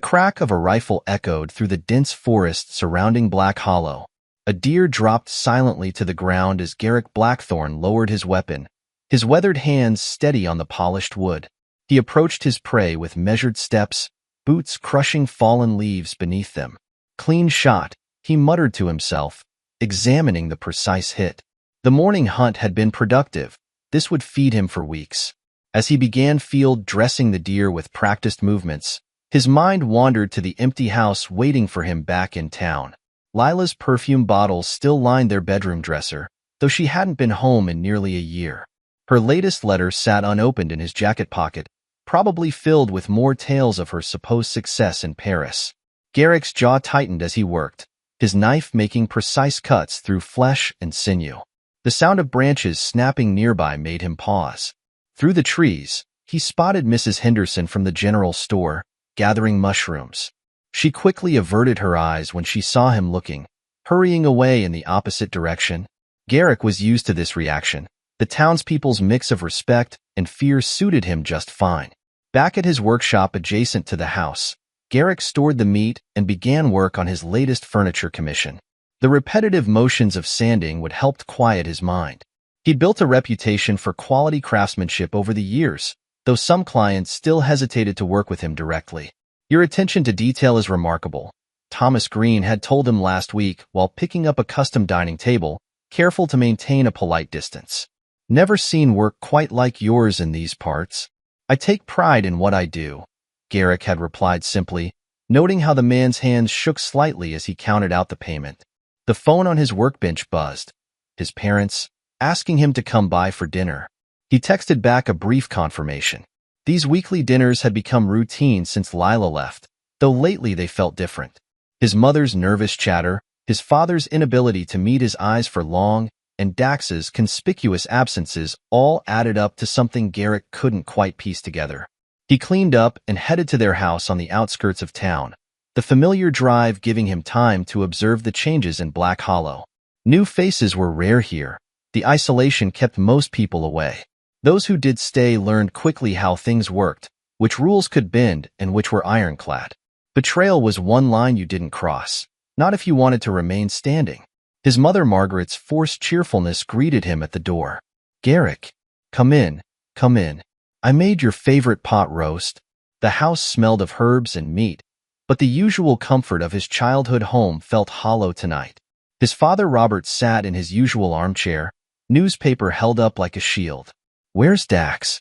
crack of a rifle echoed through the dense forest surrounding Black Hollow. A deer dropped silently to the ground as Garrick Blackthorne lowered his weapon, his weathered hands steady on the polished wood. He approached his prey with measured steps, boots crushing fallen leaves beneath them. Clean shot, he muttered to himself, examining the precise hit. The morning hunt had been productive. This would feed him for weeks. As he began field dressing the deer with practiced movements, his mind wandered to the empty house waiting for him back in town. Lila's perfume bottles still lined their bedroom dresser, though she hadn't been home in nearly a year. Her latest letter sat unopened in his jacket pocket, probably filled with more tales of her supposed success in Paris. Garrick's jaw tightened as he worked, his knife making precise cuts through flesh and sinew. The sound of branches snapping nearby made him pause. Through the trees, he spotted Mrs. Henderson from the general store, gathering mushrooms. She quickly averted her eyes when she saw him looking, hurrying away in the opposite direction. Garrick was used to this reaction. The townspeople's mix of respect and fear suited him just fine. Back at his workshop adjacent to the house, Garrick stored the meat and began work on his latest furniture commission. The repetitive motions of sanding would help quiet his mind. He'd built a reputation for quality craftsmanship over the years, though some clients still hesitated to work with him directly. "Your attention to detail is remarkable," Thomas Green had told him last week while picking up a custom dining table, careful to maintain a polite distance. "Never seen work quite like yours in these parts." "I take pride in what I do," Garrick had replied simply, noting how the man's hands shook slightly as he counted out the payment. The phone on his workbench buzzed. His parents, asking him to come by for dinner. He texted back a brief confirmation. These weekly dinners had become routine since Lila left, though lately they felt different. His mother's nervous chatter, his father's inability to meet his eyes for long, and Dax's conspicuous absences all added up to something Garrick couldn't quite piece together. He cleaned up and headed to their house on the outskirts of town, the familiar drive giving him time to observe the changes in Black Hollow. New faces were rare here. The isolation kept most people away. Those who did stay learned quickly how things worked, which rules could bend and which were ironclad. Betrayal was one line you didn't cross, not if you wanted to remain standing. His mother Margaret's forced cheerfulness greeted him at the door. "Garrick, come in, come in. I made your favorite pot roast." The house smelled of herbs and meat, but the usual comfort of his childhood home felt hollow tonight. His father Robert sat in his usual armchair, newspaper held up like a shield. "Where's Dax?"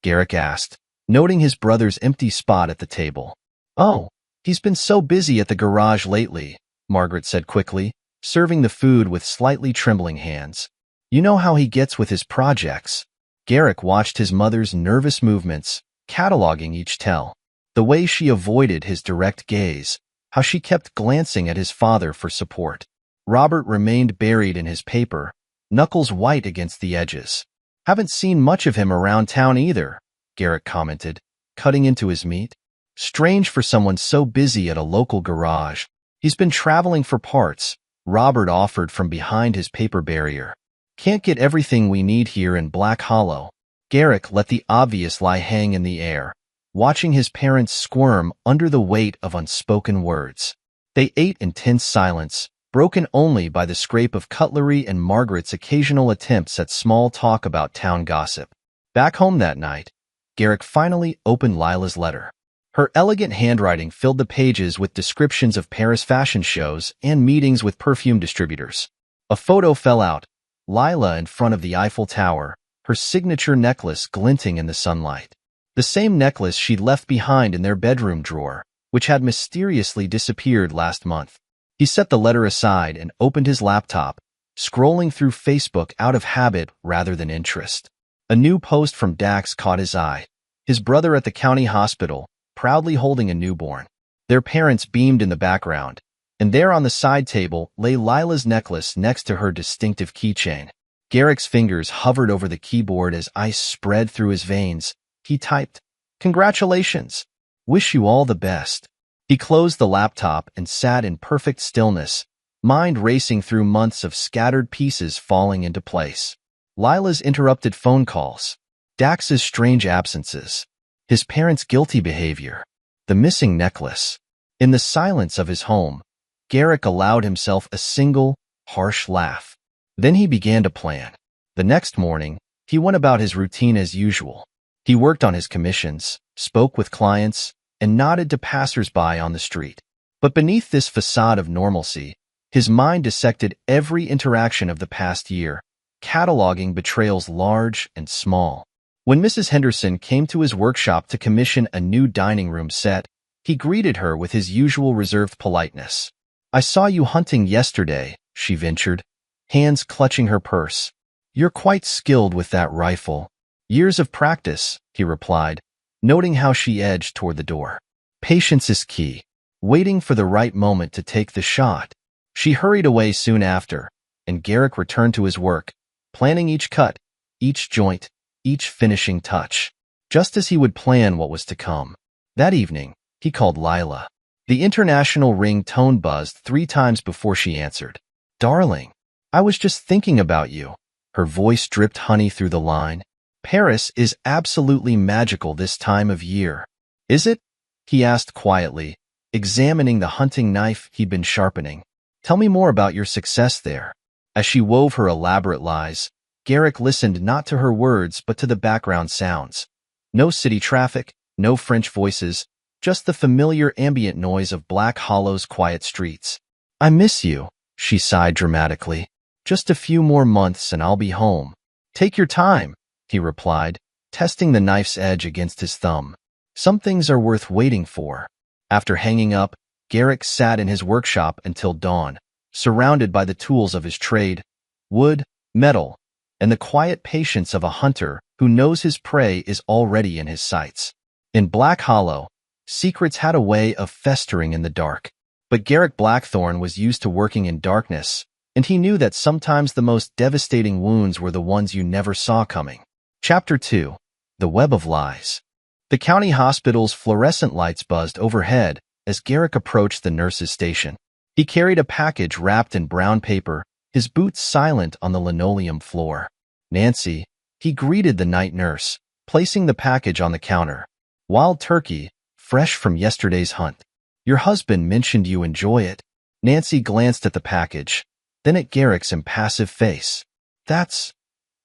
Garrick asked, noting his brother's empty spot at the table. "Oh, he's been so busy at the garage lately," Margaret said quickly, serving the food with slightly trembling hands. "You know how he gets with his projects." Garrick watched his mother's nervous movements, cataloging each tell. The way she avoided his direct gaze, how she kept glancing at his father for support. Robert remained buried in his paper, knuckles white against the edges. "Haven't seen much of him around town either," Garrick commented, cutting into his meat. "Strange for someone so busy at a local garage. He's been traveling for parts," Robert offered from behind his paper barrier. "Can't get everything we need here in Black Hollow." Garrick let the obvious lie hang in the air, watching his parents squirm under the weight of unspoken words. They ate in tense silence, broken only by the scrape of cutlery and Margaret's occasional attempts at small talk about town gossip. Back home that night, Garrick finally opened Lila's letter. Her elegant handwriting filled the pages with descriptions of Paris fashion shows and meetings with perfume distributors. A photo fell out, Lila in front of the Eiffel Tower, her signature necklace glinting in the sunlight. The same necklace she'd left behind in their bedroom drawer, which had mysteriously disappeared last month. He set the letter aside and opened his laptop, scrolling through Facebook out of habit rather than interest. A new post from Dax caught his eye. His brother at the county hospital, proudly holding a newborn. Their parents beamed in the background, and there on the side table lay Lila's necklace next to her distinctive keychain. Garrick's fingers hovered over the keyboard as ice spread through his veins. He typed, "Congratulations. Wish you all the best." He closed the laptop and sat in perfect stillness, mind racing through months of scattered pieces falling into place. Lila's interrupted phone calls, Dax's strange absences, his parents' guilty behavior, the missing necklace. In the silence of his home, Garrick allowed himself a single, harsh laugh. Then he began to plan. The next morning, he went about his routine as usual. He worked on his commissions, spoke with clients, and nodded to passers-by on the street. But beneath this facade of normalcy, his mind dissected every interaction of the past year, cataloging betrayals large and small. When Mrs. Henderson came to his workshop to commission a new dining room set, he greeted her with his usual reserved politeness. "I saw you hunting yesterday," she ventured, hands clutching her purse. "You're quite skilled with that rifle." "Years of practice," he replied, noting how she edged toward the door. "Patience is key, waiting for the right moment to take the shot." She hurried away soon after, and Garrick returned to his work, planning each cut, each joint, each finishing touch, just as he would plan what was to come. That evening, he called Lila. The international ring tone buzzed 3 times before she answered. "Darling, I was just thinking about you." Her voice dripped honey through the line. "Paris is absolutely magical this time of year." "Is it?" he asked quietly, examining the hunting knife he'd been sharpening. "Tell me more about your success there." As she wove her elaborate lies, Garrick listened not to her words but to the background sounds. No city traffic, no French voices, just the familiar ambient noise of Black Hollow's quiet streets. "I miss you," she sighed dramatically. "Just a few more months and I'll be home." "Take your time," he replied, testing the knife's edge against his thumb. "Some things are worth waiting for." After hanging up, Garrick sat in his workshop until dawn, surrounded by the tools of his trade, wood, metal, and the quiet patience of a hunter who knows his prey is already in his sights. In Black Hollow, secrets had a way of festering in the dark. But Garrick Blackthorne was used to working in darkness, and he knew that sometimes the most devastating wounds were the ones you never saw coming. Chapter 2. The Web of Lies. The county hospital's fluorescent lights buzzed overhead as Garrick approached the nurse's station. He carried a package wrapped in brown paper, his boots silent on the linoleum floor. "Nancy," he greeted the night nurse, placing the package on the counter. "Wild turkey, fresh from yesterday's hunt. Your husband mentioned you enjoy it." Nancy glanced at the package, then at Garrick's impassive face. "That's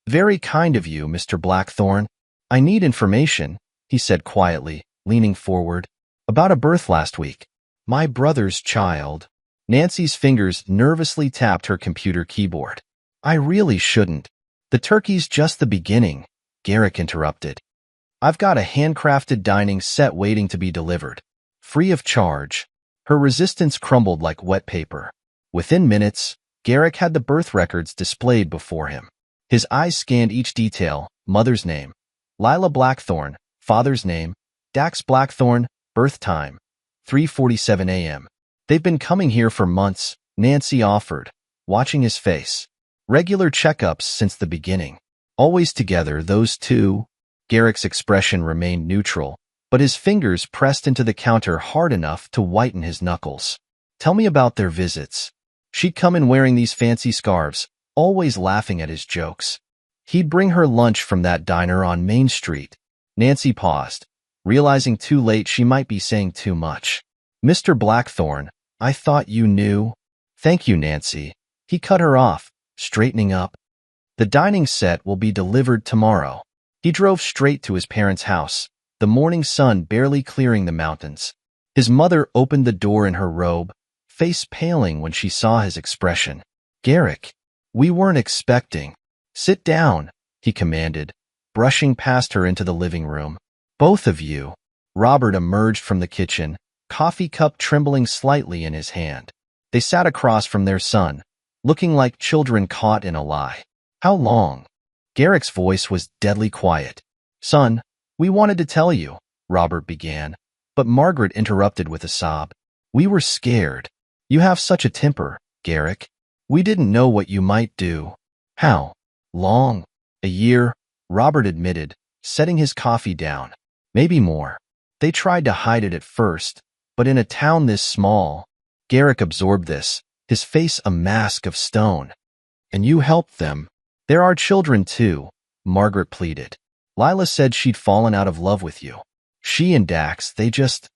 very kind of you, Mr. Blackthorne. I need information," he said quietly, leaning forward. "About a birth last week. My brother's child." Nancy's fingers nervously tapped her computer keyboard. "I really shouldn't." "The turkey's just the beginning," Garrick interrupted. "I've got a handcrafted dining set waiting to be delivered. Free of charge." Her resistance crumbled like wet paper. Within minutes, Garrick had the birth records displayed before him. His eyes scanned each detail: mother's name, Lila Blackthorne; father's name, Dax Blackthorne; birth time, 3:47 a.m. "They've been coming here for months," Nancy offered, watching his face. "Regular checkups since the beginning. Always together, those two." Garrick's expression remained neutral, but his fingers pressed into the counter hard enough to whiten his knuckles. "Tell me about their visits." She'd come in wearing these fancy scarves, always laughing at his jokes. He'd bring her lunch from that diner on Main Street. Nancy paused, realizing too late she might be saying too much. "Mr. Blackthorne, I thought you knew." "Thank you, Nancy." He cut her off, straightening up. "The dining set will be delivered tomorrow." He drove straight to his parents' house, the morning sun barely clearing the mountains. His mother opened the door in her robe, face paling when she saw his expression. "Garrick, we weren't expecting." "Sit down," he commanded, brushing past her into the living room. "Both of you." Robert emerged from the kitchen, coffee cup trembling slightly in his hand. They sat across from their son, looking like children caught in a lie. "How long?" Garrick's voice was deadly quiet. "Son, we wanted to tell you," Robert began, but Margaret interrupted with a sob. "We were scared. You have such a temper, Garrick. We didn't know what you might do." "How long?" "A year," Robert admitted, setting his coffee down. "Maybe more. They tried to hide it at first, but in a town this small." Garrick absorbed this, his face a mask of stone. "And you helped them." "There are children too," Margaret pleaded. "Lila said she'd fallen out of love with you. She and Dax, they just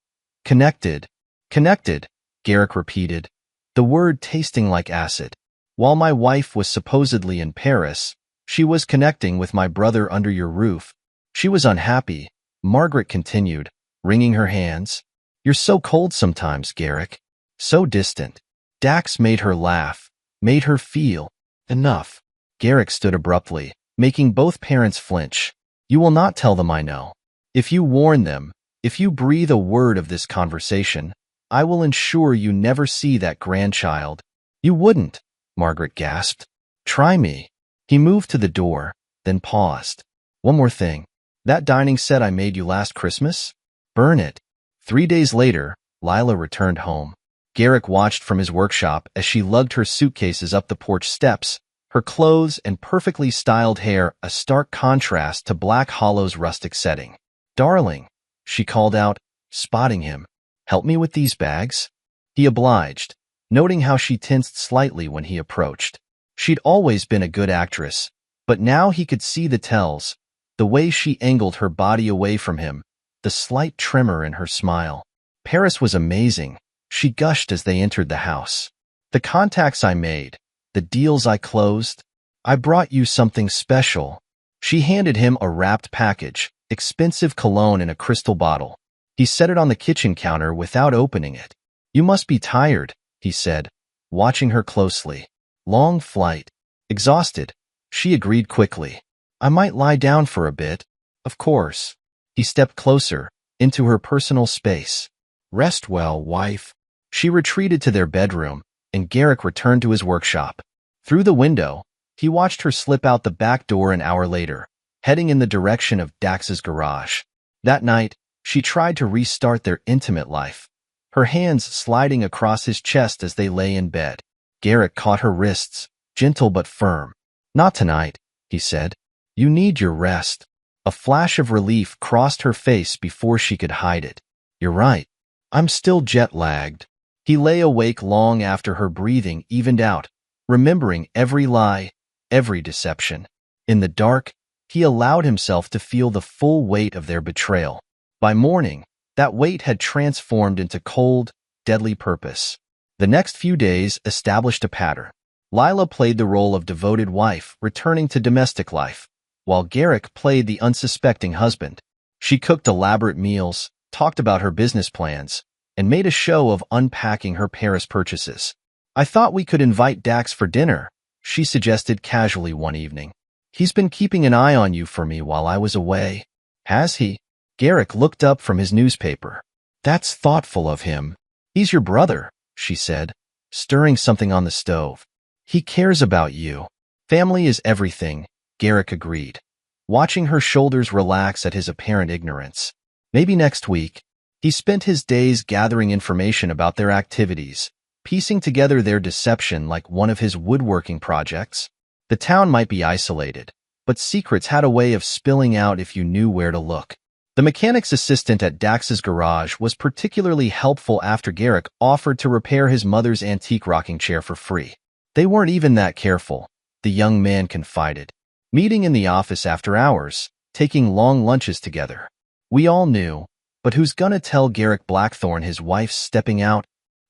connected." Connected, Garrick repeated, the word tasting like acid. While my wife was supposedly in Paris, she was connecting with my brother under your roof. She was unhappy, Margaret continued, wringing her hands. You're so cold sometimes, Garrick. So distant. Dax made her laugh, made her feel. Enough. Garrick stood abruptly, making both parents flinch. You will not tell them I know. If you warn them, if you breathe a word of this conversation, I will ensure you never see that grandchild. You wouldn't, Margaret gasped. Try me. He moved to the door, then paused. One more thing. That dining set I made you last Christmas? Burn it. 3 days later, Lila returned home. Garrick watched from his workshop as she lugged her suitcases up the porch steps, her clothes and perfectly styled hair a stark contrast to Black Hollow's rustic setting. Darling, she called out, spotting him. Help me with these bags? He obliged, noting how she tensed slightly when he approached. She'd always been a good actress, but now he could see the tells, the way she angled her body away from him, the slight tremor in her smile. Paris was amazing, she gushed as they entered the house. The contacts I made, the deals I closed, I brought you something special. She handed him a wrapped package, expensive cologne in a crystal bottle. He set it on the kitchen counter without opening it. You must be tired, he said, watching her closely. Long flight. Exhausted. She agreed quickly. I might lie down for a bit. Of course. He stepped closer, into her personal space. Rest well, wife. She retreated to their bedroom, and Garrick returned to his workshop. Through the window, he watched her slip out the back door an hour later, heading in the direction of Dax's garage. That night, she tried to restart their intimate life, her hands sliding across his chest as they lay in bed. Garrick caught her wrists, gentle but firm. Not tonight, he said. You need your rest. A flash of relief crossed her face before she could hide it. You're right. I'm still jet-lagged. He lay awake long after her breathing evened out, remembering every lie, every deception. In the dark, he allowed himself to feel the full weight of their betrayal. By morning, that weight had transformed into cold, deadly purpose. The next few days established a pattern. Lila played the role of devoted wife, returning to domestic life, while Garrick played the unsuspecting husband. She cooked elaborate meals, talked about her business plans, and made a show of unpacking her Paris purchases. I thought we could invite Dax for dinner, she suggested casually one evening. He's been keeping an eye on you for me while I was away. Has he? Garrick looked up from his newspaper. That's thoughtful of him. He's your brother, she said, stirring something on the stove. He cares about you. Family is everything, Garrick agreed, watching her shoulders relax at his apparent ignorance. Maybe next week. He spent his days gathering information about their activities, piecing together their deception like one of his woodworking projects. The town might be isolated, but secrets had a way of spilling out if you knew where to look. The mechanic's assistant at Dax's garage was particularly helpful after Garrick offered to repair his mother's antique rocking chair for free. They weren't even that careful, the young man confided. Meeting in the office after hours, taking long lunches together. We all knew, but who's gonna tell Garrick Blackthorne his wife's stepping out?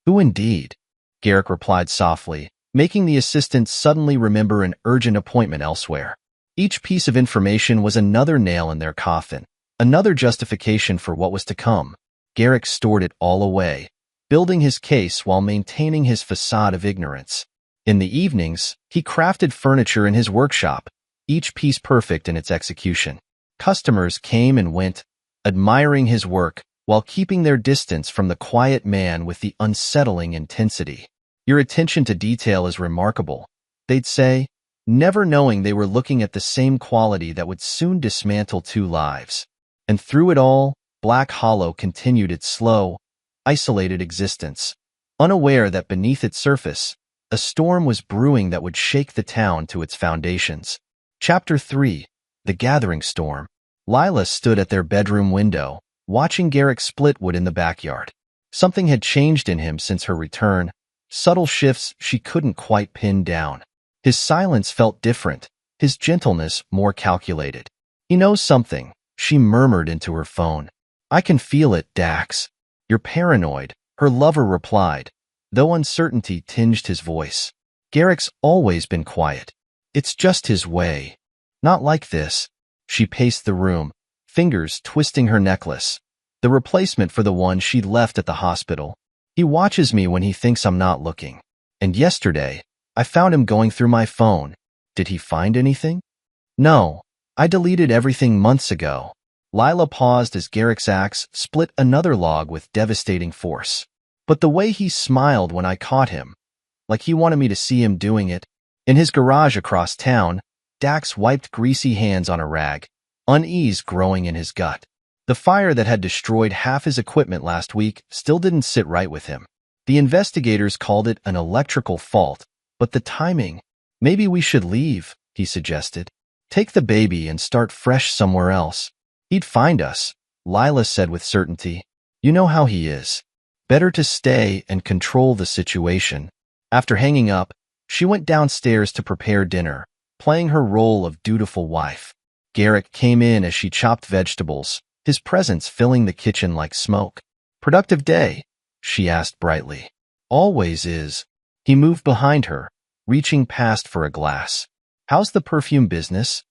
Who indeed? Garrick replied softly, making the assistant suddenly remember an urgent appointment elsewhere. Each piece of information was another nail in their coffin, another justification for what was to come. Garrick stored it all away, building his case while maintaining his facade of ignorance. In the evenings, he crafted furniture in his workshop, each piece perfect in its execution. Customers came and went, admiring his work while keeping their distance from the quiet man with the unsettling intensity. Your attention to detail is remarkable, they'd say, never knowing they were looking at the same quality that would soon dismantle two lives. And through it all, Black Hollow continued its slow, isolated existence, unaware that beneath its surface, a storm was brewing that would shake the town to its foundations. Chapter 3. The Gathering Storm. Lila stood at their bedroom window, watching Garrick split wood in the backyard. Something had changed in him since her return, subtle shifts she couldn't quite pin down. His silence felt different, his gentleness more calculated. He knows something, she murmured into her phone. I can feel it, Dax. You're paranoid, her lover replied, though uncertainty tinged his voice. Garrick's always been quiet. It's just his way. Not like this. She paced the room, fingers twisting her necklace, the replacement for the one she'd left at the hospital. He watches me when he thinks I'm not looking. And yesterday, I found him going through my phone. Did he find anything? No. I deleted everything months ago. Lila paused as Garrick's axe split another log with devastating force. But the way he smiled when I caught him, like he wanted me to see him doing it. In his garage across town, Dax wiped greasy hands on a rag, unease growing in his gut. The fire that had destroyed half his equipment last week still didn't sit right with him. The investigators called it an electrical fault, but the timing. Maybe we should leave, he suggested. Take the baby and start fresh somewhere else. He'd find us, Lila said with certainty. You know how he is. Better to stay and control the situation. After hanging up, she went downstairs to prepare dinner, playing her role of dutiful wife. Garrick came in as she chopped vegetables, his presence filling the kitchen like smoke. Productive day? She asked brightly. Always is. He moved behind her, reaching past for a glass. How's the perfume business?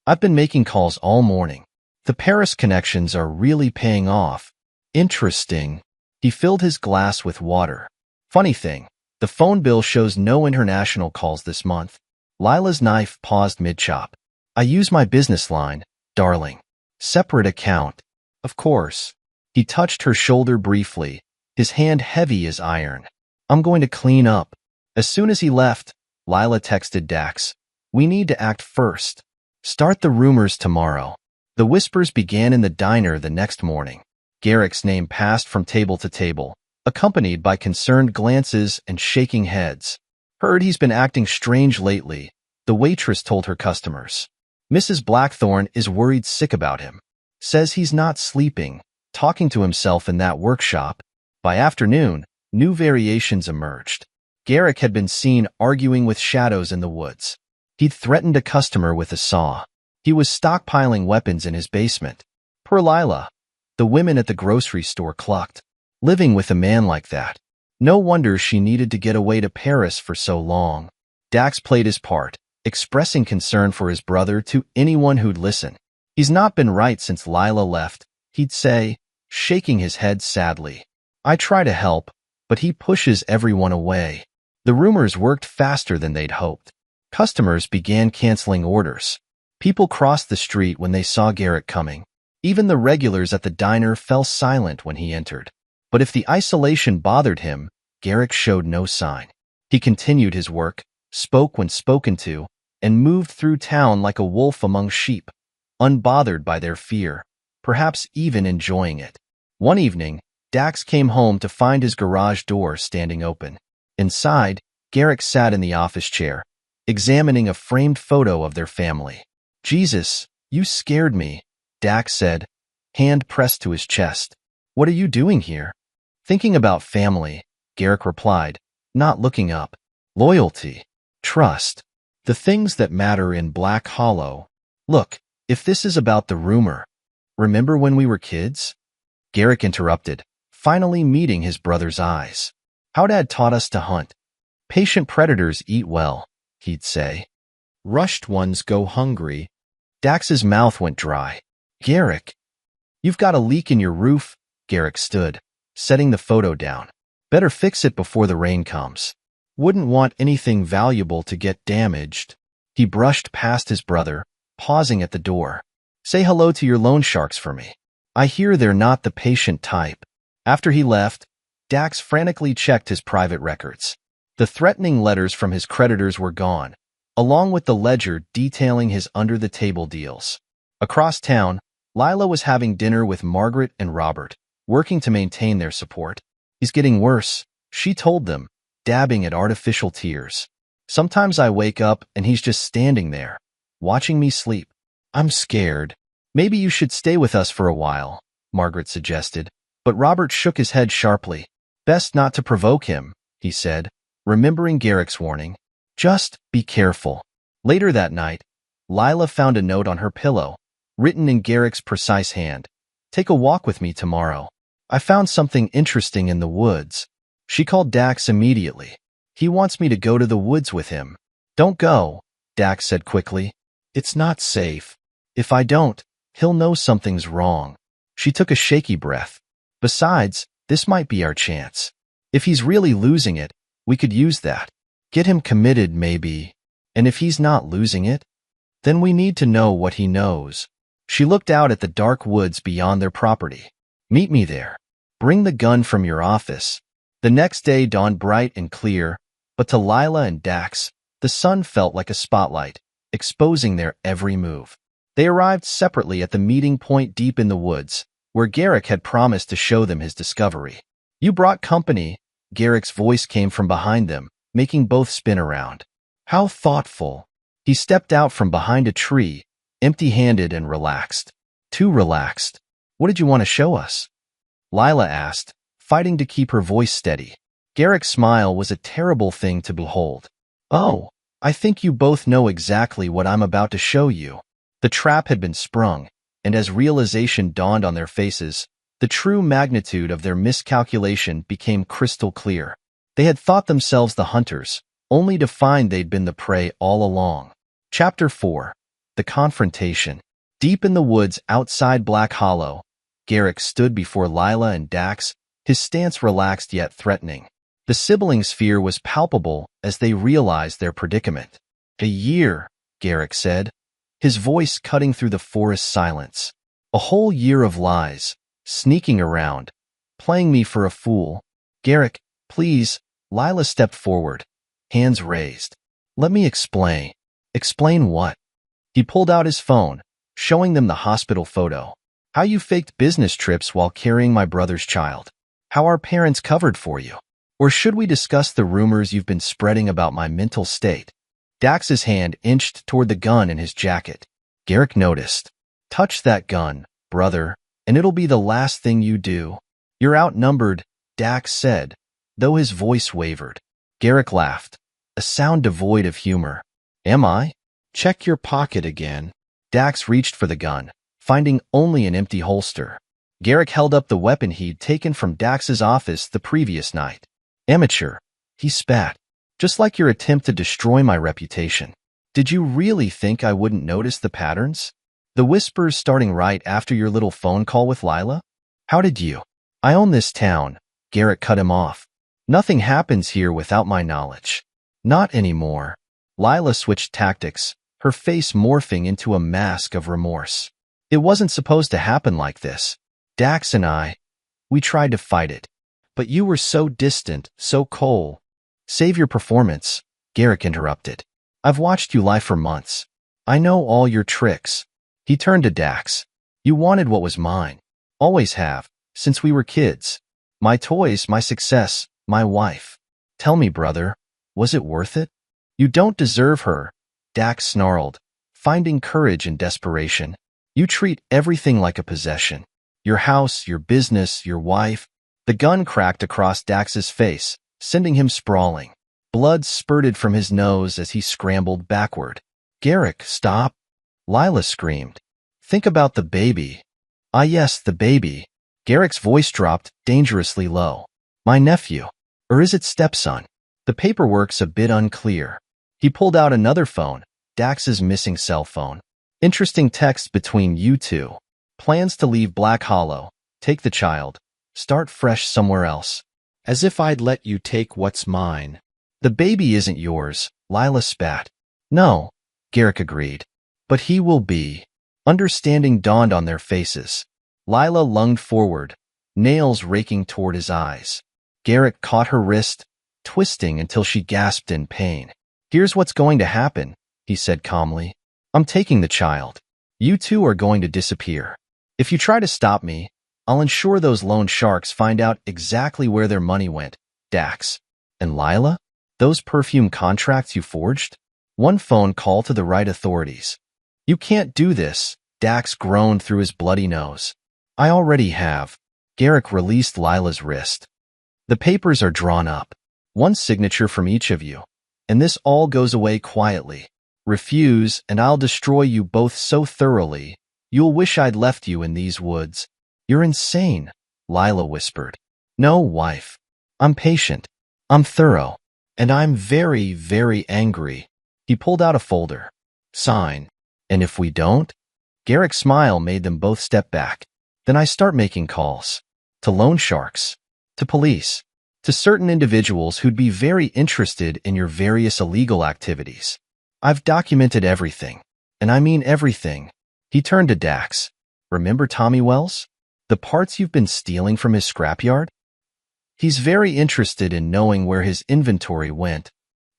I've been making calls all morning. The Paris connections are really paying off. Interesting. He filled his glass with water. Funny thing, the phone bill shows no international calls this month. Lila's knife paused mid-chop. I use my business line, darling. Separate account. Of course. He touched her shoulder briefly, his hand heavy as iron. I'm going to clean up. As soon as he left, Lila texted Dax. We need to act first. Start the rumors tomorrow. The whispers began in the diner the next morning. Garrick's name passed from table to table, accompanied by concerned glances and shaking heads. Heard he's been acting strange lately, the waitress told her customers. Mrs. Blackthorne is worried sick about him. Says he's not sleeping, talking to himself in that workshop. By afternoon, new variations emerged. Garrick had been seen arguing with shadows in the woods. He'd threatened a customer with a saw. He was stockpiling weapons in his basement. Per Lila, the women at the grocery store clucked. Living with a man like that. No wonder she needed to get away to Paris for so long. Dax played his part, expressing concern for his brother to anyone who'd listen. He's not been right since Lila left, he'd say, shaking his head sadly. I try to help, but he pushes everyone away. The rumors worked faster than they'd hoped. Customers began canceling orders. People crossed the street when they saw Garrick coming. Even the regulars at the diner fell silent when he entered. But if the isolation bothered him, Garrick showed no sign. He continued his work, spoke when spoken to, and moved through town like a wolf among sheep, unbothered by their fear, perhaps even enjoying it. One evening, Dax came home to find his garage door standing open. Inside, Garrick sat in the office chair, examining a framed photo of their family. Jesus, you scared me, Dax said, hand pressed to his chest. What are you doing here? Thinking about family, Garrick replied, not looking up. Loyalty, trust, the things that matter in Black Hollow. Look, if this is about the rumor, remember when we were kids? Garrick interrupted, finally meeting his brother's eyes. How Dad taught us to hunt. Patient predators eat well, he'd say. Rushed ones go hungry. Dax's mouth went dry. Garrick, you've got a leak in your roof, Garrick stood, setting the photo down. Better fix it before the rain comes. Wouldn't want anything valuable to get damaged. He brushed past his brother, pausing at the door. Say hello to your loan sharks for me. I hear they're not the patient type. After he left, Dax frantically checked his private records. The threatening letters from his creditors were gone, along with the ledger detailing his under-the-table deals. Across town, Lila was having dinner with Margaret and Robert, working to maintain their support. He's getting worse, she told them, dabbing at artificial tears. Sometimes I wake up and he's just standing there, watching me sleep. I'm scared. Maybe you should stay with us for a while, Margaret suggested, but Robert shook his head sharply. Best not to provoke him, he said, remembering Garrick's warning. Just be careful. Later that night, Lila found a note on her pillow, written in Garrick's precise hand. Take a walk with me tomorrow. I found something interesting in the woods. She called Dax immediately. He wants me to go to the woods with him. Don't go, Dax said quickly. It's not safe. If I don't, he'll know something's wrong. She took a shaky breath. Besides, this might be our chance. If he's really losing it, we could use that. Get him committed, maybe. And if he's not losing it, then we need to know what he knows. She looked out at the dark woods beyond their property. Meet me there. Bring the gun from your office. The next day dawned bright and clear, but to Lila and Dax, the sun felt like a spotlight, exposing their every move. They arrived separately at the meeting point deep in the woods, where Garrick had promised to show them his discovery. You brought company, Garrick's voice came from behind them, making both spin around. How thoughtful. He stepped out from behind a tree, empty-handed and relaxed. Too relaxed. What did you want to show us? Lila asked, fighting to keep her voice steady. Garrick's smile was a terrible thing to behold. Oh, I think you both know exactly what I'm about to show you. The trap had been sprung, and as realization dawned on their faces, the true magnitude of their miscalculation became crystal clear. They had thought themselves the hunters, only to find they'd been the prey all along. Chapter 4. The Confrontation. Deep in the woods outside Black Hollow, Garrick stood before Lila and Dax, his stance relaxed yet threatening. The siblings' fear was palpable as they realized their predicament. A year, Garrick said, his voice cutting through the forest silence. A whole year of lies, sneaking around, playing me for a fool. Garrick, please, Lila stepped forward, hands raised. Let me explain. Explain what? He pulled out his phone, showing them the hospital photo. How you faked business trips while carrying my brother's child. How our parents covered for you. Or should we discuss the rumors you've been spreading about my mental state? Dax's hand inched toward the gun in his jacket. Garrick noticed. Touch that gun, brother, and it'll be the last thing you do. You're outnumbered, Dax said, though his voice wavered. Garrick laughed, a sound devoid of humor. Am I? Check your pocket again. Dax reached for the gun, finding only an empty holster. Garrick held up the weapon he'd taken from Dax's office the previous night. Amateur, he spat. Just like your attempt to destroy my reputation. Did you really think I wouldn't notice the patterns? The whispers starting right after your little phone call with Lila? How did you? I own this town. Garrick cut him off. Nothing happens here without my knowledge. Not anymore. Lila switched tactics, her face morphing into a mask of remorse. It wasn't supposed to happen like this. Dax and we tried to fight it. But you were so distant, so cold. Save your performance, Garrick interrupted. I've watched you lie for months. I know all your tricks. He turned to Dax. You wanted what was mine. Always have, since we were kids. My toys, my success, my wife. Tell me, brother, was it worth it? You don't deserve her, Dax snarled, finding courage in desperation. You treat everything like a possession. Your house, your business, your wife. The gun cracked across Dax's face, sending him sprawling. Blood spurted from his nose as he scrambled backward. Garrick, stop! Lila screamed. Think about the baby. Ah yes, the baby. Garrick's voice dropped dangerously low. My nephew. Or is it stepson? The paperwork's a bit unclear. He pulled out another phone, Dax's missing cell phone. Interesting text between you two. Plans to leave Black Hollow, take the child, start fresh somewhere else. As if I'd let you take what's mine. The baby isn't yours, Lila spat. No, Garrick agreed. But he will be. Understanding dawned on their faces. Lila lunged forward, nails raking toward his eyes. Garrick caught her wrist, twisting until she gasped in pain. Here's what's going to happen, he said calmly. I'm taking the child. You two are going to disappear. If you try to stop me, I'll ensure those loan sharks find out exactly where their money went. Dax. And Lila? Those perfume contracts you forged? One phone call to the right authorities. You can't do this, Dax groaned through his bloody nose. I already have. Garrick released Lila's wrist. The papers are drawn up. One signature from each of you. And this all goes away quietly. Refuse, and I'll destroy you both so thoroughly, you'll wish I'd left you in these woods. You're insane, Lila whispered. No, wife. I'm patient. I'm thorough. And I'm very, very angry. He pulled out a folder. Sign. And if we don't? Garrick's smile made them both step back. Then I start making calls. To loan sharks. To police. To certain individuals who'd be very interested in your various illegal activities. I've documented everything. And I mean everything. He turned to Dax. Remember Tommy Wells? The parts you've been stealing from his scrapyard? He's very interested in knowing where his inventory went.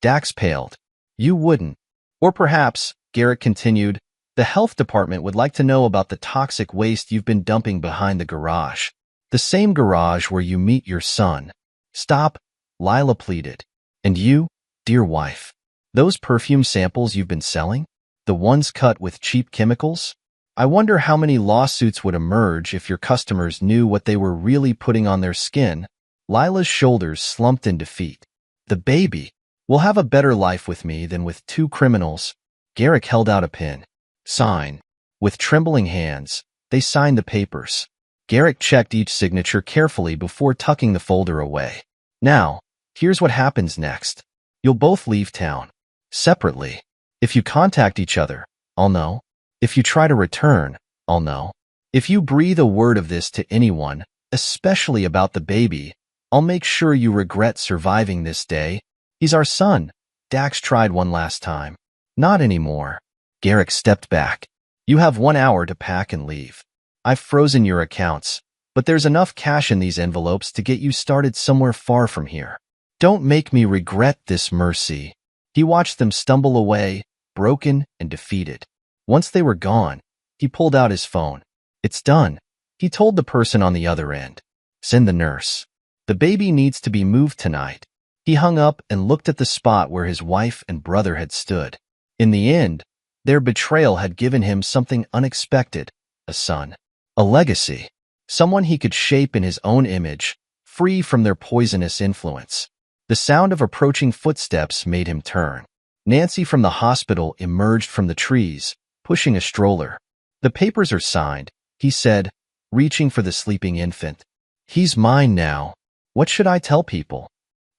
Dax paled. You wouldn't. Or perhaps, Garrick continued, the health department would like to know about the toxic waste you've been dumping behind the garage. The same garage where you meet your son. Stop, Lila pleaded. And you, dear wife, those perfume samples you've been selling? The ones cut with cheap chemicals? I wonder how many lawsuits would emerge if your customers knew what they were really putting on their skin. Lila's shoulders slumped in defeat. The baby will have a better life with me than with two criminals. Garrick held out a pen. Sign. With trembling hands, they signed the papers. Garrick checked each signature carefully before tucking the folder away. Now, here's what happens next. You'll both leave town. Separately. If you contact each other, I'll know. If you try to return, I'll know. If you breathe a word of this to anyone, especially about the baby, I'll make sure you regret surviving this day. He's our son. Dax tried one last time. Not anymore. Garrick stepped back. You have 1 hour to pack and leave. I've frozen your accounts, but there's enough cash in these envelopes to get you started somewhere far from here. Don't make me regret this, Mercy. He watched them stumble away, broken and defeated. Once they were gone, he pulled out his phone. It's done, he told the person on the other end. Send the nurse. The baby needs to be moved tonight. He hung up and looked at the spot where his wife and brother had stood. In the end, their betrayal had given him something unexpected, a son, a legacy, someone he could shape in his own image, free from their poisonous influence. The sound of approaching footsteps made him turn. Nancy from the hospital emerged from the trees, pushing a stroller. The papers are signed, he said, reaching for the sleeping infant. He's mine now. What should I tell people?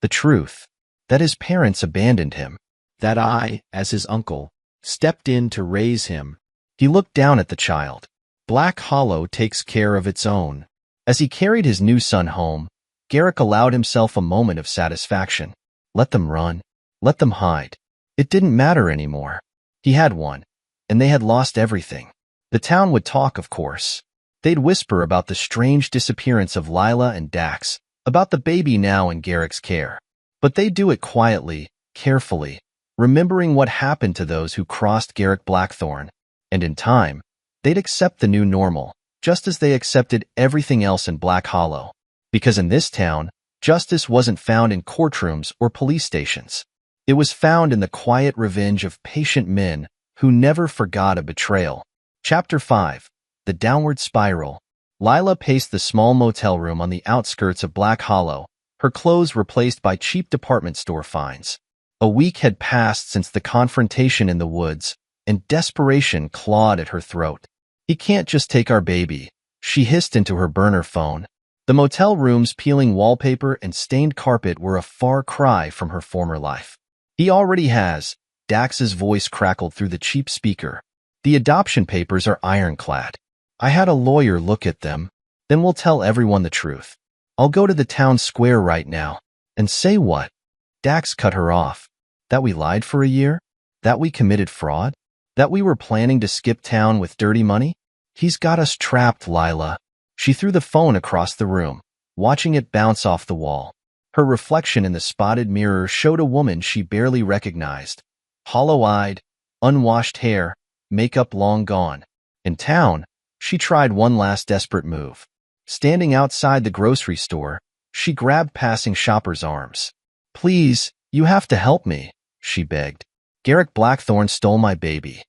The truth. That his parents abandoned him. That I, as his uncle, stepped in to raise him. He looked down at the child. Black Hollow takes care of its own. As he carried his new son home, Garrick allowed himself a moment of satisfaction. Let them run. Let them hide. It didn't matter anymore. He had one, and they had lost everything. The town would talk, of course. They'd whisper about the strange disappearance of Lila and Dax, about the baby now in Garrick's care. But they'd do it quietly, carefully, remembering what happened to those who crossed Garrick Blackthorn. And in time, they'd accept the new normal, just as they accepted everything else in Black Hollow. Because in this town, justice wasn't found in courtrooms or police stations. It was found in the quiet revenge of patient men who never forgot a betrayal. Chapter 5. The Downward Spiral. Lila paced the small motel room on the outskirts of Black Hollow, her clothes replaced by cheap department store finds. A week had passed since the confrontation in the woods, and desperation clawed at her throat. He can't just take our baby, she hissed into her burner phone. The motel room's peeling wallpaper and stained carpet were a far cry from her former life. He already has, Dax's voice crackled through the cheap speaker. The adoption papers are ironclad. I had a lawyer look at them, then we'll tell everyone the truth. I'll go to the town square right now. And say what? Dax cut her off. That we lied for a year? That we committed fraud? That we were planning to skip town with dirty money? He's got us trapped, Lila. She threw the phone across the room, watching it bounce off the wall. Her reflection in the spotted mirror showed a woman she barely recognized. Hollow-eyed, unwashed hair, makeup long gone. In town, she tried one last desperate move. Standing outside the grocery store, she grabbed passing shoppers' arms. Please, you have to help me, she begged. Garrick Blackthorn stole my baby.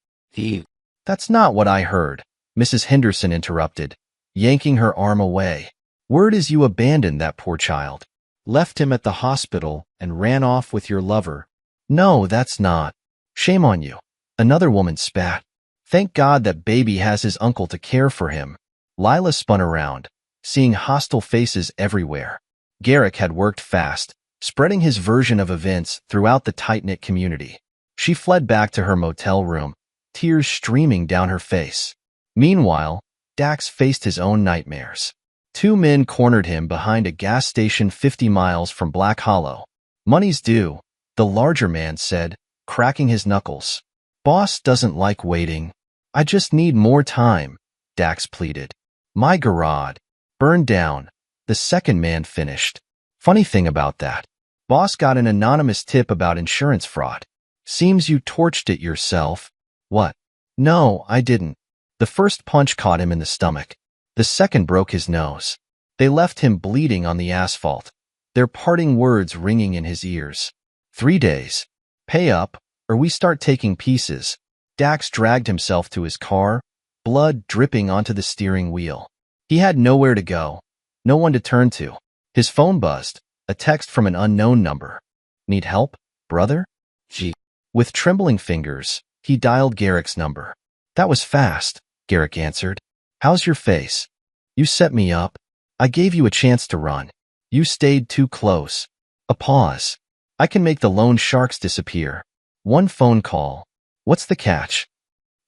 That's not what I heard, Mrs. Henderson interrupted, yanking her arm away. Word is you abandoned that poor child. Left him at the hospital and ran off with your lover. No, that's not. Shame on you. Another woman spat. Thank God that baby has his uncle to care for him. Lila spun around. seeing hostile faces everywhere. Garrick had worked fast, spreading his version of events throughout the tight-knit community. She fled back to her motel room, tears streaming down her face. Meanwhile, Dax faced his own nightmares. Two men cornered him behind a gas station 50 miles from Black Hollow. "Money's due," the larger man said, cracking his knuckles. "Boss doesn't like waiting. I just need more time," Dax pleaded. "My garage burned down," the second man finished. "Funny thing about that. Boss got an anonymous tip about insurance fraud. Seems you torched it yourself." "What?" "No, I didn't." The first punch caught him in the stomach. The second broke his nose. They left him bleeding on the asphalt, their parting words ringing in his ears. 3 days. Pay up, or we start taking pieces." Dax dragged himself to his car, blood dripping onto the steering wheel. He had nowhere to go, no one to turn to. His phone buzzed, a text from an unknown number. "Need help, brother?" Gee. With trembling fingers, he dialed Garrick's number. "That was fast," Garrick answered. "How's your face?" "You set me up. I gave you a chance to run. You stayed too close." A pause. "I can make the loan sharks disappear. One phone call. What's the catch?"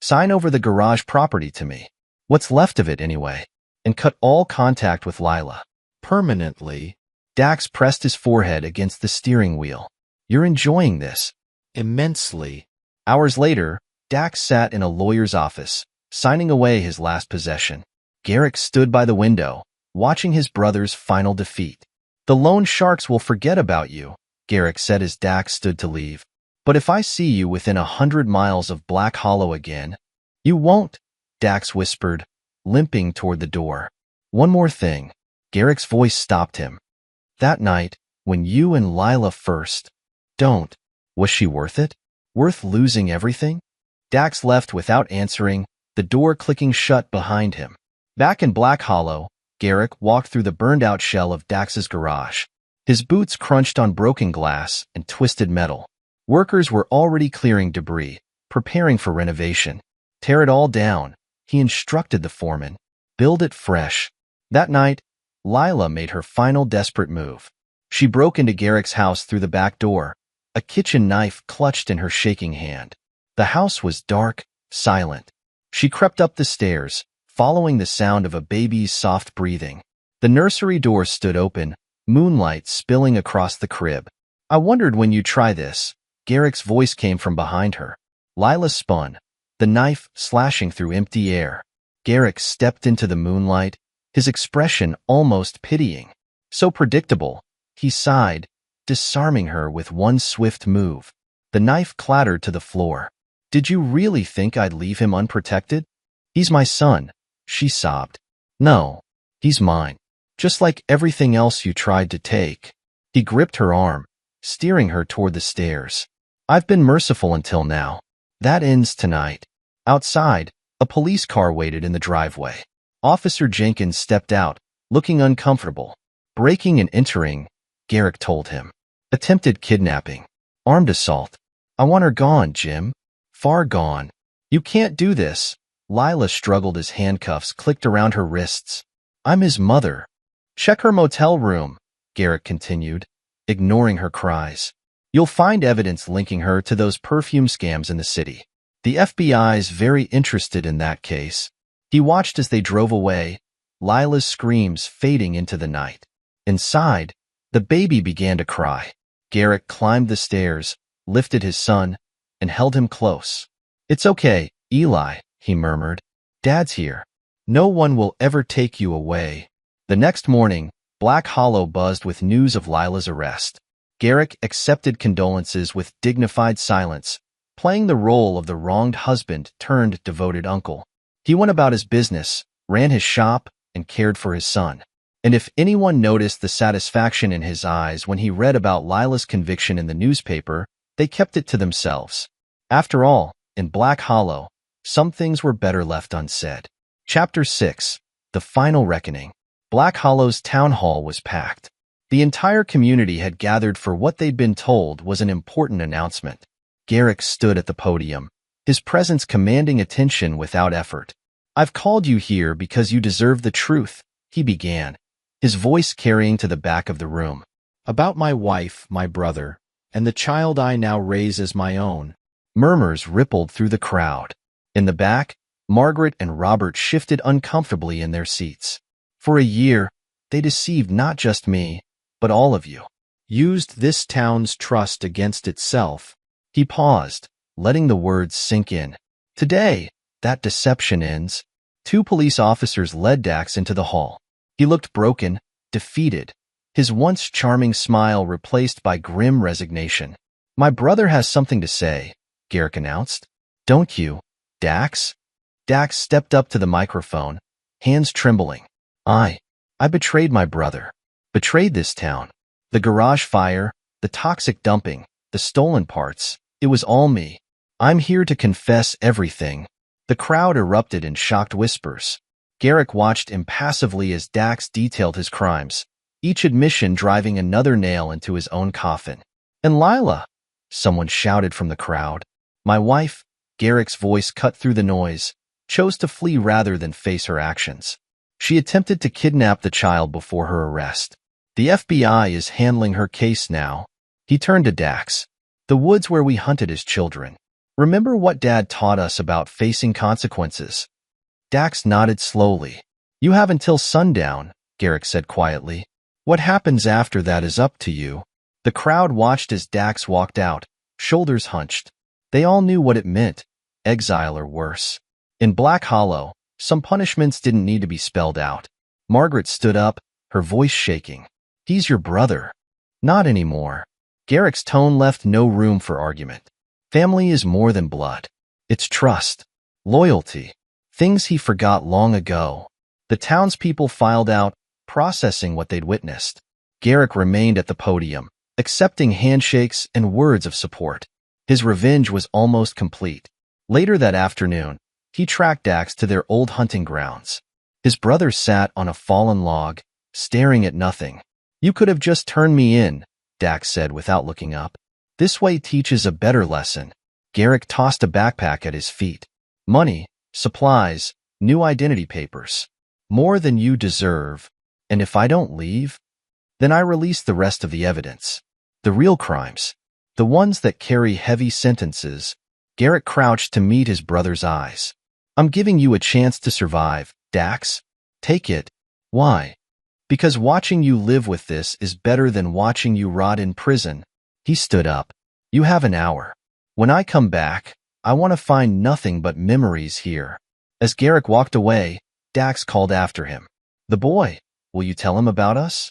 "Sign over the garage property to me. What's left of it, anyway. And cut all contact with Lila. Permanently." Dax pressed his forehead against the steering wheel. "You're enjoying this." "Immensely." Hours later, Dax sat in a lawyer's office, signing away his last possession. Garrick stood by the window, watching his brother's final defeat. "The loan sharks will forget about you," Garrick said as Dax stood to leave. "But if I see you within 100 miles of Black Hollow again—" "You won't," Dax whispered, limping toward the door. "One more thing." Garrick's voice stopped him. "That night, when you and Lila first—" "Don't." "Was she worth it? Worth losing everything?" Dax left without answering, the door clicking shut behind him. Back in Black Hollow, Garrick walked through the burned-out shell of Dax's garage. His boots crunched on broken glass and twisted metal. Workers were already clearing debris, preparing for renovation. "Tear it all down," he instructed the foreman. "Build it fresh." That night, Lila made her final desperate move. She broke into Garrick's house through the back door, a kitchen knife clutched in her shaking hand. The house was dark, silent. She crept up the stairs, following the sound of a baby's soft breathing. The nursery door stood open, moonlight spilling across the crib. "I wondered when you'd try this." Garrick's voice came from behind her. Lila spun, the knife slashing through empty air. Garrick stepped into the moonlight, his expression almost pitying. So predictable, he sighed, disarming her with one swift move. The knife clattered to the floor. "Did you really think I'd leave him unprotected?" "He's my son," she sobbed. "No, he's mine. Just like everything else you tried to take." He gripped her arm, steering her toward the stairs. "I've been merciful until now. That ends tonight." Outside, a police car waited in the driveway. Officer Jenkins stepped out, looking uncomfortable. "Breaking and entering," Garrick told him. "Attempted kidnapping. Armed assault. I want her gone, Jim. Far gone." "You can't do this." Lila struggled as handcuffs clicked around her wrists. "I'm his mother." "Check her motel room," Garrick continued, ignoring her cries. "You'll find evidence linking her to those perfume scams in the city. The FBI's very interested in that case." He watched as they drove away, Lila's screams fading into the night. Inside, the baby began to cry. Garrick climbed the stairs, lifted his son, and held him close. "It's okay, Eli," he murmured. "Dad's here. No one will ever take you away." The next morning, Black Hollow buzzed with news of Lila's arrest. Garrick accepted condolences with dignified silence, playing the role of the wronged husband turned devoted uncle. He went about his business, ran his shop, and cared for his son. And if anyone noticed the satisfaction in his eyes when he read about Lila's conviction in the newspaper, they kept it to themselves. After all, in Black Hollow, some things were better left unsaid. Chapter 6. The Final Reckoning. Black Hollow's town hall was packed. The entire community had gathered for what they'd been told was an important announcement. Garrick stood at the podium, his presence commanding attention without effort. "I've called you here because you deserve the truth," he began, his voice carrying to the back of the room. About my wife, my brother, and the child I now raise as my own. Murmurs rippled through the crowd. In the back, Margaret and Robert shifted uncomfortably in their seats. For a year, they deceived not just me, but all of you. Used this town's trust against itself. He paused, letting the words sink in. Today, that deception ends. 2 police officers led Dax into the hall. He looked broken, defeated, his once charming smile replaced by grim resignation. My brother has something to say, Garrick announced. Don't you, Dax? Dax stepped up to the microphone, hands trembling. I betrayed my brother. Betrayed this town. The garage fire, the toxic dumping, the stolen parts. It was all me. I'm here to confess everything. The crowd erupted in shocked whispers. Garrick watched impassively as Dax detailed his crimes, each admission driving another nail into his own coffin. And Lila, someone shouted from the crowd. My wife, Garrick's voice cut through the noise, chose to flee rather than face her actions. She attempted to kidnap the child before her arrest. The FBI is handling her case now. He turned to Dax. The woods where we hunted as children. Remember what Dad taught us about facing consequences? Dax nodded slowly. You have until sundown, Garrick said quietly. What happens after that is up to you. The crowd watched as Dax walked out, shoulders hunched. They all knew what it meant, exile or worse. In Black Hollow, some punishments didn't need to be spelled out. Margaret stood up, her voice shaking. He's your brother. Not anymore. Garrick's tone left no room for argument. Family is more than blood. It's trust, loyalty, things he forgot long ago. The townspeople filed out, processing what they'd witnessed. Garrick remained at the podium, accepting handshakes and words of support. His revenge was almost complete. Later that afternoon, he tracked Dax to their old hunting grounds. His brother sat on a fallen log, staring at nothing. You could have just turned me in, Dax said without looking up. This way teaches a better lesson. Garrick tossed a backpack at his feet. Money, supplies, new identity papers. More than you deserve. And if I don't leave, then I release the rest of the evidence. The real crimes. The ones that carry heavy sentences. Garrick crouched to meet his brother's eyes. I'm giving you a chance to survive, Dax. Take it. Why? Because watching you live with this is better than watching you rot in prison. He stood up. You have an hour. When I come back, I want to find nothing but memories here. As Garrick walked away, Dax called after him. The boy, will you tell him about us?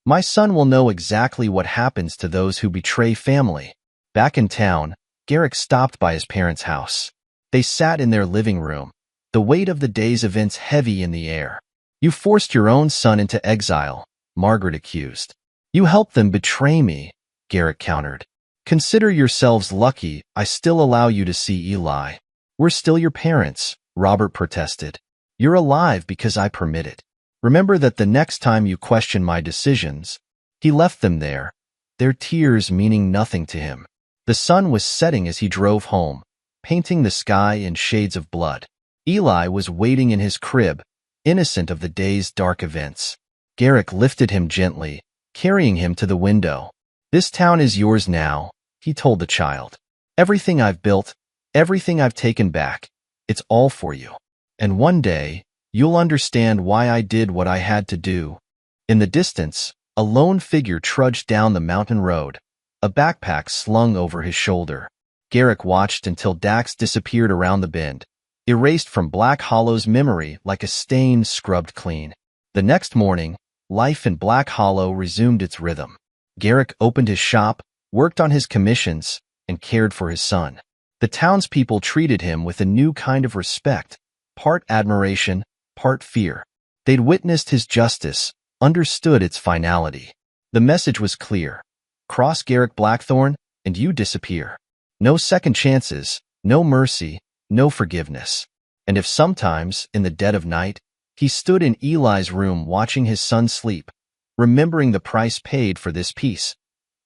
My son will know exactly what happens to those who betray family. Back in town, Garrick stopped by his parents' house. They sat in their living room, the weight of the day's events heavy in the air. You forced your own son into exile, Margaret accused. You helped them betray me, Garrick countered. Consider yourselves lucky I still allow you to see Eli. We're still your parents, Robert protested. You're alive because I permit it. Remember that the next time you question my decisions. He left them there, their tears meaning nothing to him. The sun was setting as he drove home, painting the sky in shades of blood. Eli was waiting in his crib, innocent of the day's dark events. Garrick lifted him gently, carrying him to the window. This town is yours now, he told the child. Everything I've built, everything I've taken back, it's all for you. And one day, you'll understand why I did what I had to do. In the distance, a lone figure trudged down the mountain road, a backpack slung over his shoulder. Garrick watched until Dax disappeared around the bend, erased from Black Hollow's memory like a stain scrubbed clean. The next morning, life in Black Hollow resumed its rhythm. Garrick opened his shop, worked on his commissions, and cared for his son. The townspeople treated him with a new kind of respect, part admiration, part fear. They'd witnessed his justice, understood its finality. The message was clear. Cross Garrick Blackthorne, and you disappear. No second chances, no mercy, no forgiveness. And if sometimes, in the dead of night, he stood in Eli's room watching his son sleep, remembering the price paid for this peace,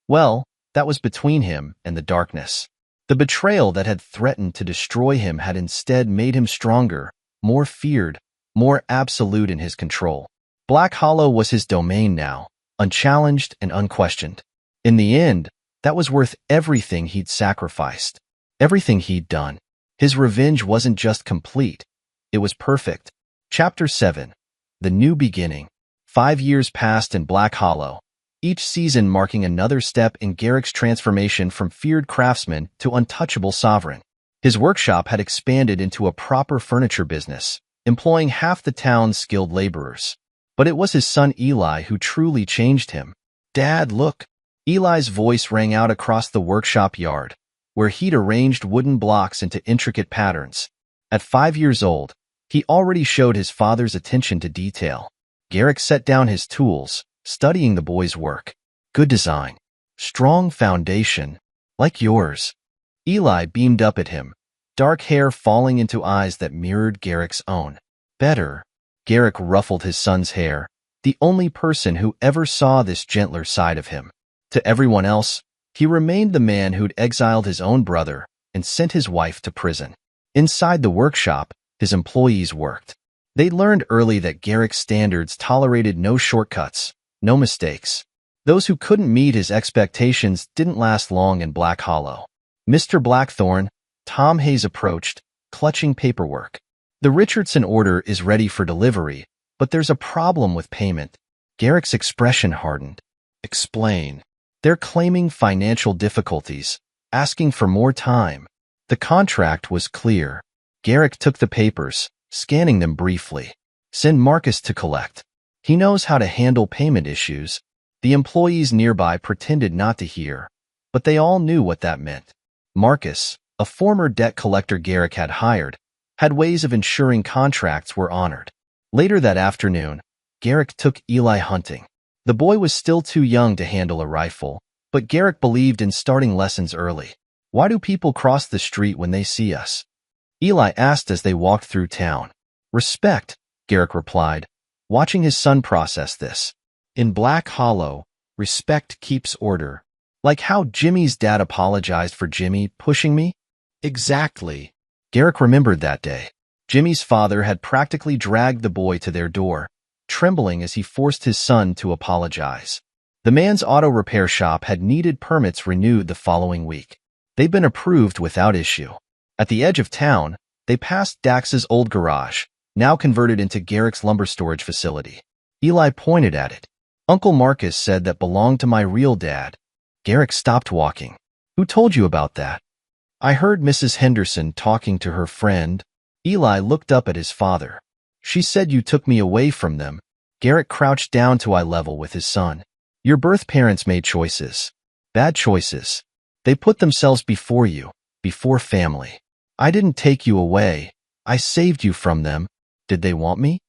well, that was between him and the darkness. The betrayal that had threatened to destroy him had instead made him stronger, more feared, more absolute in his control. Black Hollow was his domain now, unchallenged and unquestioned. In the end, that was worth everything he'd sacrificed, everything he'd done. His revenge wasn't just complete, it was perfect. Chapter 7. The New Beginning. 5 years passed in Black Hollow, each season marking another step in Garrick's transformation from feared craftsman to untouchable sovereign. His workshop had expanded into a proper furniture business, employing half the town's skilled laborers. But it was his son Eli who truly changed him. "Dad, look." Eli's voice rang out across the workshop yard, where he'd arranged wooden blocks into intricate patterns. At 5 years old, he already showed his father's attention to detail. Garrick set down his tools, studying the boy's work. "Good design. Strong foundation. Like yours." Eli beamed up at him, dark hair falling into eyes that mirrored Garrick's own. "Better." Garrick ruffled his son's hair, the only person who ever saw this gentler side of him. To everyone else, he remained the man who'd exiled his own brother and sent his wife to prison. Inside the workshop, his employees worked. They learned early that Garrick's standards tolerated no shortcuts, no mistakes. Those who couldn't meet his expectations didn't last long in Black Hollow. Mr. Blackthorn, Tom Hayes approached, clutching paperwork. "The Richardson order is ready for delivery, but there's a problem with payment." Garrick's expression hardened. "Explain." "They're claiming financial difficulties, asking for more time." The contract was clear. Garrick took the papers, scanning them briefly. "Send Marcus to collect. He knows how to handle payment issues." The employees nearby pretended not to hear, but they all knew what that meant. Marcus, a former debt collector Garrick had hired, had ways of ensuring contracts were honored. Later that afternoon, Garrick took Eli hunting. The boy was still too young to handle a rifle, but Garrick believed in starting lessons early. "Why do people cross the street when they see us?" Eli asked as they walked through town. "Respect," Garrick replied, watching his son process this. "In Black Hollow, respect keeps order. Like how Jimmy's dad apologized for Jimmy pushing me?" "Exactly." Garrick remembered that day. Jimmy's father had practically dragged the boy to their door, trembling as he forced his son to apologize. The man's auto repair shop had needed permits renewed the following week. They'd been approved without issue. At the edge of town, they passed Dax's old garage, now converted into Garrick's lumber storage facility. Eli pointed at it. "Uncle Marcus said that belonged to my real dad." Garrick stopped walking. "Who told you about that?" "I heard Mrs. Henderson talking to her friend." Eli looked up at his father. "She said you took me away from them." Garrick crouched down to eye level with his son. "Your birth parents made choices. Bad choices. They put themselves before you, before family. I didn't take you away. I saved you from them. Did they want me?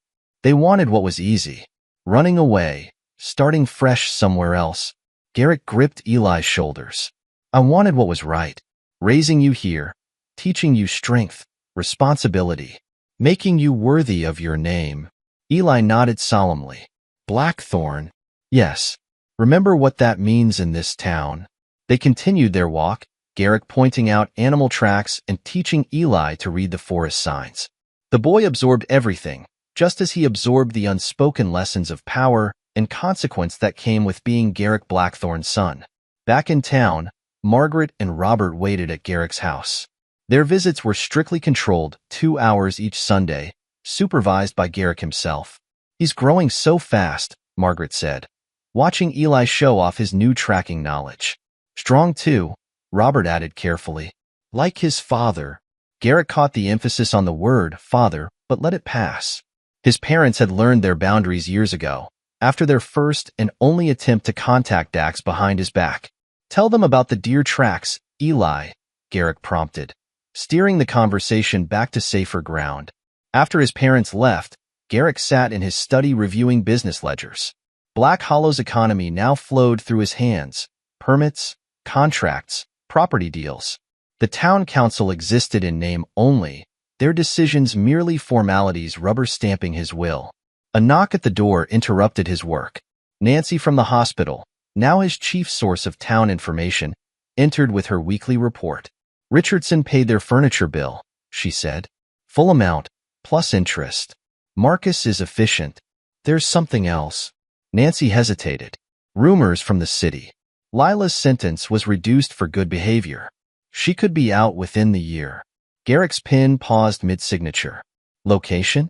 They wanted what was easy. Running away, starting fresh somewhere else." Garrick gripped Eli's shoulders. "I wanted what was right. Raising you here, teaching you strength, responsibility, making you worthy of your name." Eli nodded solemnly. "Blackthorn." "Yes. Remember what that means in this town." They continued their walk, Garrick pointing out animal tracks and teaching Eli to read the forest signs. The boy absorbed everything, just as he absorbed the unspoken lessons of power and consequence that came with being Garrick Blackthorn's son. Back in town, Margaret and Robert waited at Garrick's house. Their visits were strictly controlled, 2 hours each Sunday, supervised by Garrick himself. "He's growing so fast," Margaret said, watching Eli show off his new tracking knowledge. "Strong too," Robert added carefully. "Like his father." Garrick caught the emphasis on the word father, but let it pass. His parents had learned their boundaries years ago, after their first and only attempt to contact Dax behind his back. "Tell them about the deer tracks, Eli," Garrick prompted, steering the conversation back to safer ground. After his parents left, Garrick sat in his study reviewing business ledgers. Black Hollow's economy now flowed through his hands: permits, contracts, property deals. The town council existed in name only, their decisions merely formalities rubber-stamping his will. A knock at the door interrupted his work. Nancy from the hospital, now his chief source of town information, entered with her weekly report. "Richardson paid their furniture bill," she said. "Full amount, plus interest. Marcus is efficient." There's something else. Nancy hesitated. Rumors from the city. Lila's sentence was reduced for good behavior. She could be out within the year. Garrick's pen paused mid-signature. Location?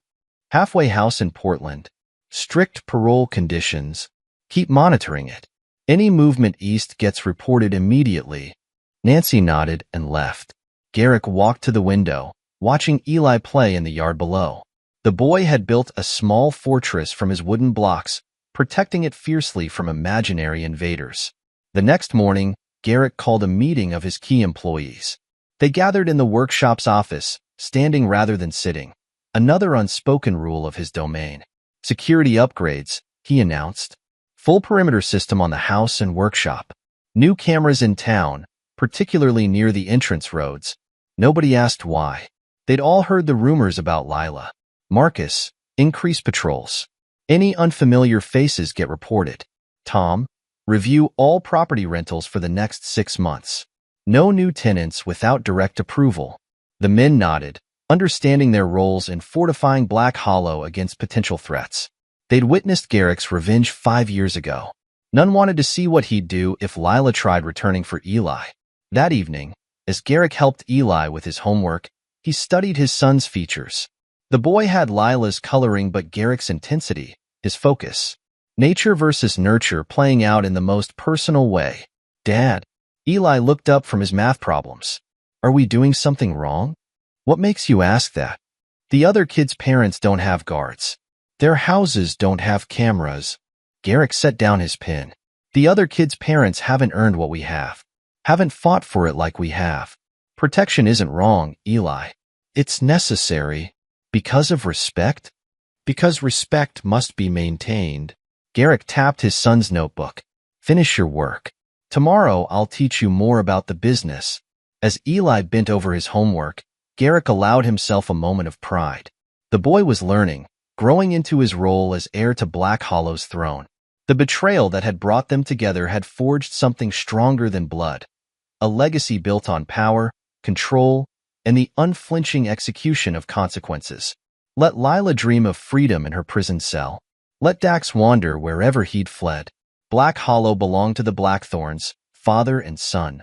Halfway house in Portland. Strict parole conditions. Keep monitoring it. Any movement east gets reported immediately. Nancy nodded and left. Garrick walked to the window, watching Eli play in the yard below. The boy had built a small fortress from his wooden blocks, protecting it fiercely from imaginary invaders. The next morning, Garrick called a meeting of his key employees. They gathered in the workshop's office, standing rather than sitting. Another unspoken rule of his domain. Security upgrades, he announced. Full perimeter system on the house and workshop. New cameras in town, particularly near the entrance roads. Nobody asked why. They'd all heard the rumors about Lila. Marcus, increase patrols. Any unfamiliar faces get reported. Tom, review all property rentals for the next 6 months. No new tenants without direct approval. The men nodded, understanding their roles in fortifying Black Hollow against potential threats. They'd witnessed Garrick's revenge 5 years ago. None wanted to see what he'd do if Lila tried returning for Eli. That evening, as Garrick helped Eli with his homework, he studied his son's features. The boy had Lila's coloring but Garrick's intensity, his focus. Nature versus nurture playing out in the most personal way. Dad, Eli looked up from his math problems. Are we doing something wrong? What makes you ask that? The other kids' parents don't have guards. Their houses don't have cameras. Garrick set down his pen. The other kids' parents haven't earned what we have. Haven't fought for it like we have. Protection isn't wrong, Eli. It's necessary. Because of respect? Because respect must be maintained. Garrick tapped his son's notebook. Finish your work. Tomorrow I'll teach you more about the business. As Eli bent over his homework, Garrick allowed himself a moment of pride. The boy was learning, growing into his role as heir to Black Hollow's throne. The betrayal that had brought them together had forged something stronger than blood. A legacy built on power, control, and the unflinching execution of consequences. Let Lila dream of freedom in her prison cell. Let Dax wander wherever he'd fled. Black Hollow belonged to the Blackthorns, father and son.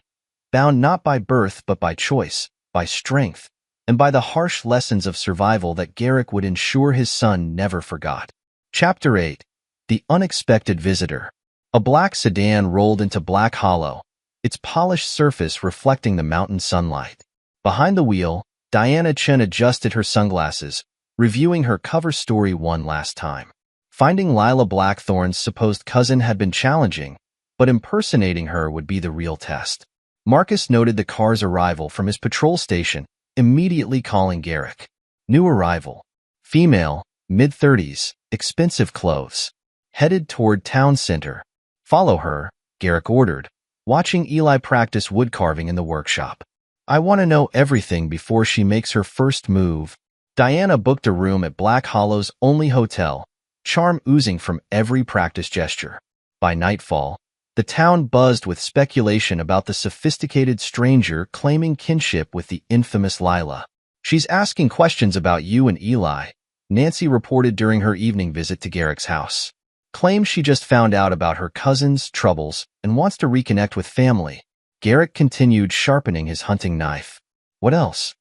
Bound not by birth but by choice, by strength, and by the harsh lessons of survival that Garrick would ensure his son never forgot. Chapter 8. The Unexpected Visitor. A black sedan rolled into Black Hollow, its polished surface reflecting the mountain sunlight. Behind the wheel, Diana Chen adjusted her sunglasses, reviewing her cover story one last time. Finding Lila Blackthorn's supposed cousin had been challenging, but impersonating her would be the real test. Marcus noted the car's arrival from his patrol station, immediately calling Garrick. New arrival. Female, mid-30s, expensive clothes. Headed toward town center. Follow her, Garrick ordered, watching Eli practice wood carving in the workshop. I want to know everything before she makes her first move. Diana booked a room at Black Hollow's only hotel, charm oozing from every practice gesture. By nightfall, the town buzzed with speculation about the sophisticated stranger claiming kinship with the infamous Lila. She's asking questions about you and Eli, Nancy reported during her evening visit to Garrick's house. Claims she just found out about her cousin's troubles and wants to reconnect with family. Garrick continued sharpening his hunting knife. What else?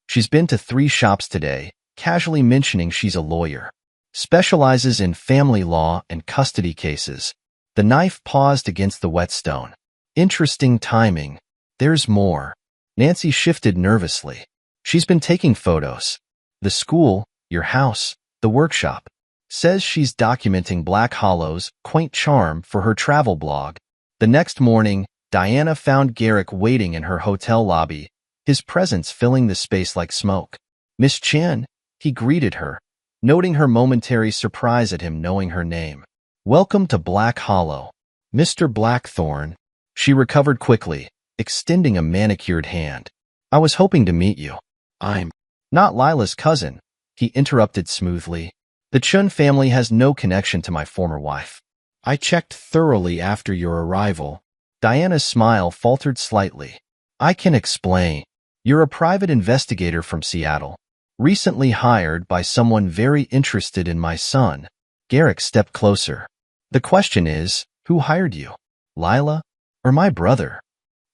She's been to 3 shops today, casually mentioning she's a lawyer. Specializes in family law and custody cases. The knife paused against the whetstone. Interesting timing. There's more. Nancy shifted nervously. She's been taking photos. The school, your house, the workshop. Says she's documenting Black Hollow's quaint charm for her travel blog. The next morning, Diana found Garrick waiting in her hotel lobby, his presence filling the space like smoke. Miss Chen, he greeted her, noting her momentary surprise at him knowing her name. Welcome to Black Hollow. Mr. Blackthorn. She recovered quickly, extending a manicured hand. I was hoping to meet you. I'm not Lila's cousin, he interrupted smoothly. The Chun family has no connection to my former wife. I checked thoroughly after your arrival. Diana's smile faltered slightly. I can explain. You're a private investigator from Seattle, recently hired by someone very interested in my son. Garrick stepped closer. The question is, who hired you? Lila? Or my brother?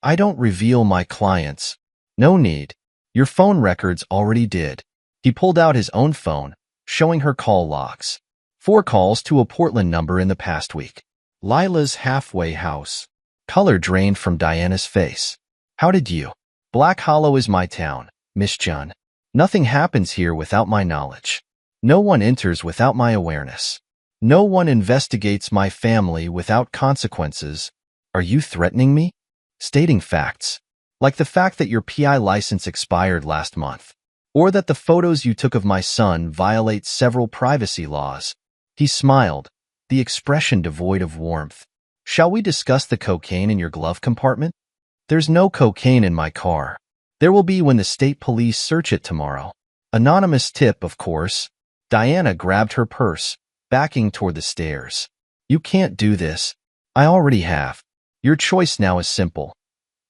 I don't reveal my clients. No need. Your phone records already did. He pulled out his own phone, showing her call logs. 4 calls to a Portland number in the past week. Lila's halfway house. Color drained from Diana's face. How did you? Black Hollow is my town, Miss Jun. Nothing happens here without my knowledge. No one enters without my awareness. No one investigates my family without consequences. Are you threatening me? Stating facts. Like the fact that your PI license expired last month. Or that the photos you took of my son violate several privacy laws. He smiled, the expression devoid of warmth. Shall we discuss the cocaine in your glove compartment? There's no cocaine in my car. There will be when the state police search it tomorrow. Anonymous tip, of course. Diana grabbed her purse, backing toward the stairs. You can't do this. I already have. Your choice now is simple.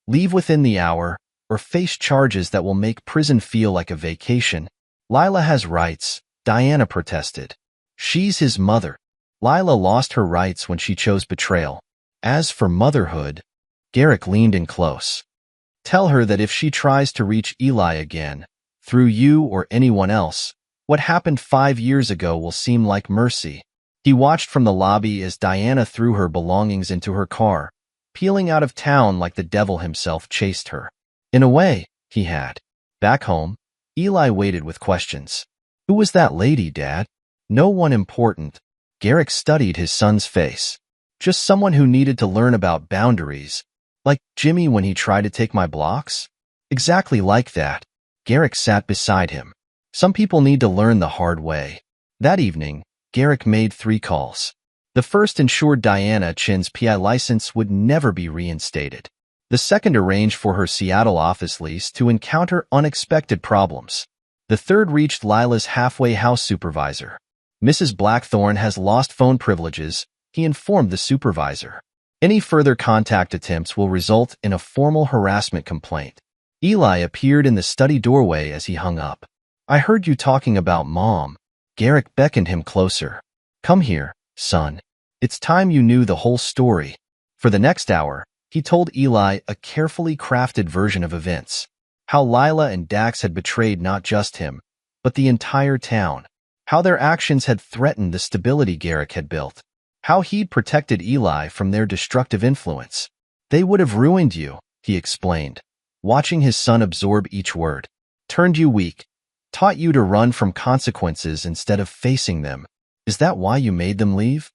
Leave within the hour, or face charges that will make prison feel like a vacation. Lila has rights, Diana protested. She's his mother. Lila lost her rights when she chose betrayal. As for motherhood, Garrick leaned in close. Tell her that if she tries to reach Eli again, through you or anyone else, what happened 5 years ago will seem like mercy. He watched from the lobby as Diana threw her belongings into her car, peeling out of town like the devil himself chased her. In a way, he had. Back home, Eli waited with questions. Who was that lady, Dad? No one important. Garrick studied his son's face. Just someone who needed to learn about boundaries. Like Jimmy when he tried to take my blocks? Exactly like that. Garrick sat beside him. Some people need to learn the hard way. That evening, Garrick made 3 calls. The first ensured Diana Chin's PI license would never be reinstated. The second arranged for her Seattle office lease to encounter unexpected problems. The third reached Lila's halfway house supervisor. Mrs. Blackthorne has lost phone privileges, he informed the supervisor. Any further contact attempts will result in a formal harassment complaint. Eli appeared in the study doorway as he hung up. I heard you talking about Mom. Garrick beckoned him closer. Come here, son. It's time you knew the whole story. For the next hour, he told Eli a carefully crafted version of events. How Lila and Dax had betrayed not just him, but the entire town. How their actions had threatened the stability Garrick had built. How he'd protected Eli from their destructive influence. They would have ruined you, he explained, watching his son absorb each word. Turned you weak. Taught you to run from consequences instead of facing them. Is that why you made them leave?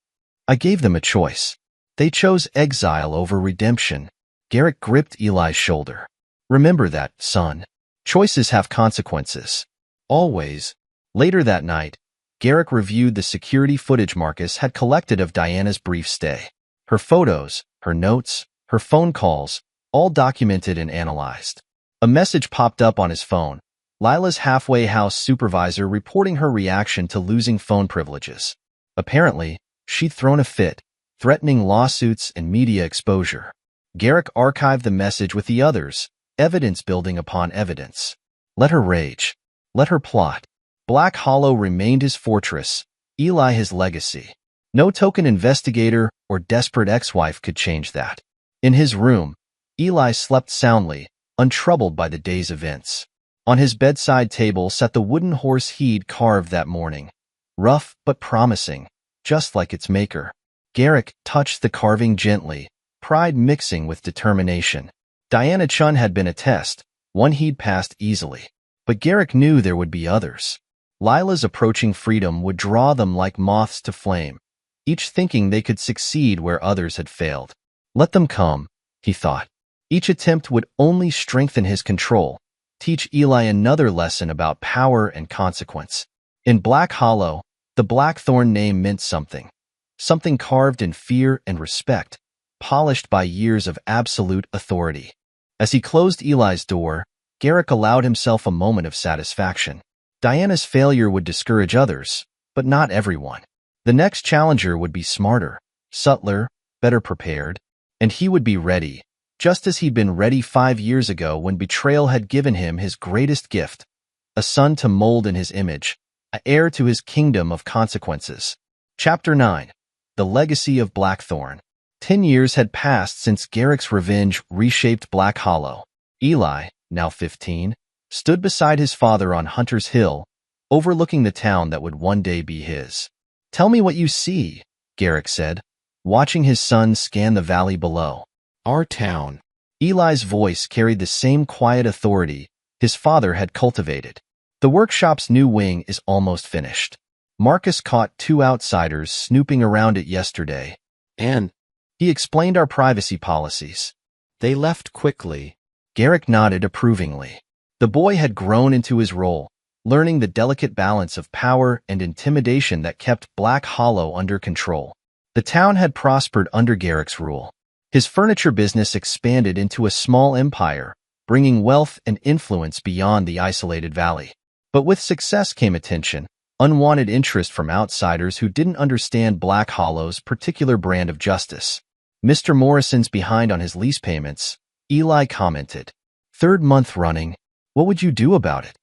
I gave them a choice. They chose exile over redemption. Garrick gripped Eli's shoulder. Remember that, son. Choices have consequences. Always. Later that night, Garrick reviewed the security footage Marcus had collected of Diana's brief stay. Her photos, her notes, her phone calls, all documented and analyzed. A message popped up on his phone. Lila's halfway house supervisor reporting her reaction to losing phone privileges. Apparently, she'd thrown a fit, threatening lawsuits and media exposure. Garrick archived the message with the others, evidence building upon evidence. Let her rage. Let her plot. Black Hollow remained his fortress, Eli his legacy. No token investigator or desperate ex-wife could change that. In his room, Eli slept soundly, untroubled by the day's events. On his bedside table sat the wooden horse he'd carved that morning. Rough but promising, just like its maker. Garrick touched the carving gently, pride mixing with determination. Diana Chun had been a test, one he'd passed easily. But Garrick knew there would be others. Lila's approaching freedom would draw them like moths to flame, each thinking they could succeed where others had failed. Let them come, he thought. Each attempt would only strengthen his control, teach Eli another lesson about power and consequence. In Black Hollow, the Blackthorn name meant something. Something carved in fear and respect, polished by years of absolute authority. As he closed Eli's door, Garrick allowed himself a moment of satisfaction. Diana's failure would discourage others, but not everyone. The next challenger would be smarter, subtler, better prepared, and he would be ready, just as he'd been ready 5 years ago when betrayal had given him his greatest gift, a son to mold in his image, an heir to his kingdom of consequences. Chapter 9. The Legacy of Blackthorn. 10 years had passed since Garrick's revenge reshaped Black Hollow. Eli, now 15, stood beside his father on Hunter's Hill, overlooking the town that would one day be his. "Tell me what you see," Garrick said, watching his son scan the valley below. "Our town." Eli's voice carried the same quiet authority his father had cultivated. "The workshop's new wing is almost finished. Marcus caught 2 outsiders snooping around it yesterday, And he explained our privacy policies." they left quickly. Garrick nodded approvingly. The boy had grown into his role, learning the delicate balance of power and intimidation that kept Black Hollow under control. The town had prospered under Garrick's rule. His furniture business expanded into a small empire, bringing wealth and influence beyond the isolated valley. But with success came attention, unwanted interest from outsiders who didn't understand Black Hollow's particular brand of justice. "Mr. Morrison's behind on his lease payments," Eli commented. "3rd month running. What would you do about it?"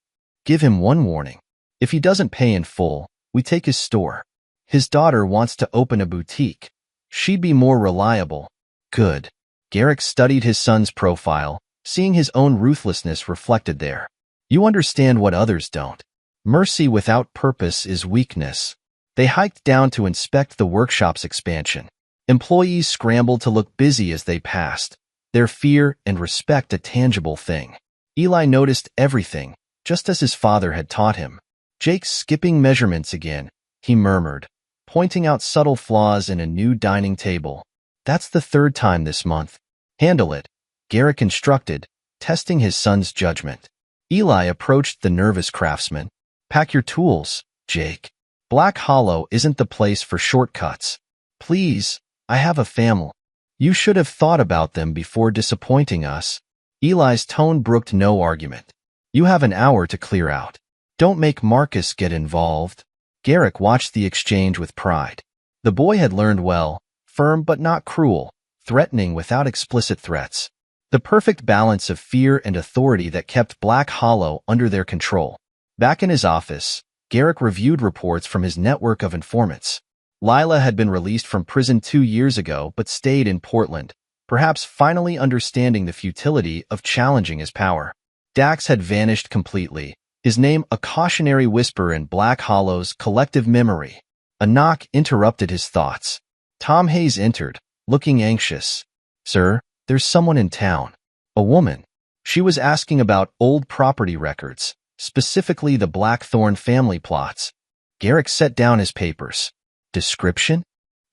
"Give him one warning. If he doesn't pay in full, we take his store. His daughter wants to open a boutique. She'd be more reliable." "Good." Garrick studied his son's profile, seeing his own ruthlessness reflected there. "You understand what others don't. Mercy without purpose is weakness." They hiked down to inspect the workshop's expansion. Employees scrambled to look busy as they passed, their fear and respect a tangible thing. Eli noticed everything, just as his father had taught him. "Jake's skipping measurements again," he murmured, pointing out subtle flaws in a new dining table. "That's the 3rd time this month." "Handle it," Garrick instructed, testing his son's judgment. Eli approached the nervous craftsman. "Pack your tools, Jake. Black Hollow isn't the place for shortcuts. Please, I have a family. You should have thought about them before disappointing us." Eli's tone brooked no argument. "You have an hour to clear out. Don't make Marcus get involved." Garrick watched the exchange with pride. The boy had learned well, firm but not cruel, threatening without explicit threats. The perfect balance of fear and authority that kept Black Hollow under their control. Back in his office, Garrick reviewed reports from his network of informants. Lila had been released from prison 2 years ago but stayed in Portland, perhaps finally understanding the futility of challenging his power. Dax had vanished completely, his name a cautionary whisper in Black Hollow's collective memory. A knock interrupted his thoughts. Tom Hayes entered, looking anxious. "Sir, there's someone in town." A woman. She was asking about old property records, specifically the Blackthorn family plots. Garrick set down his papers. Description?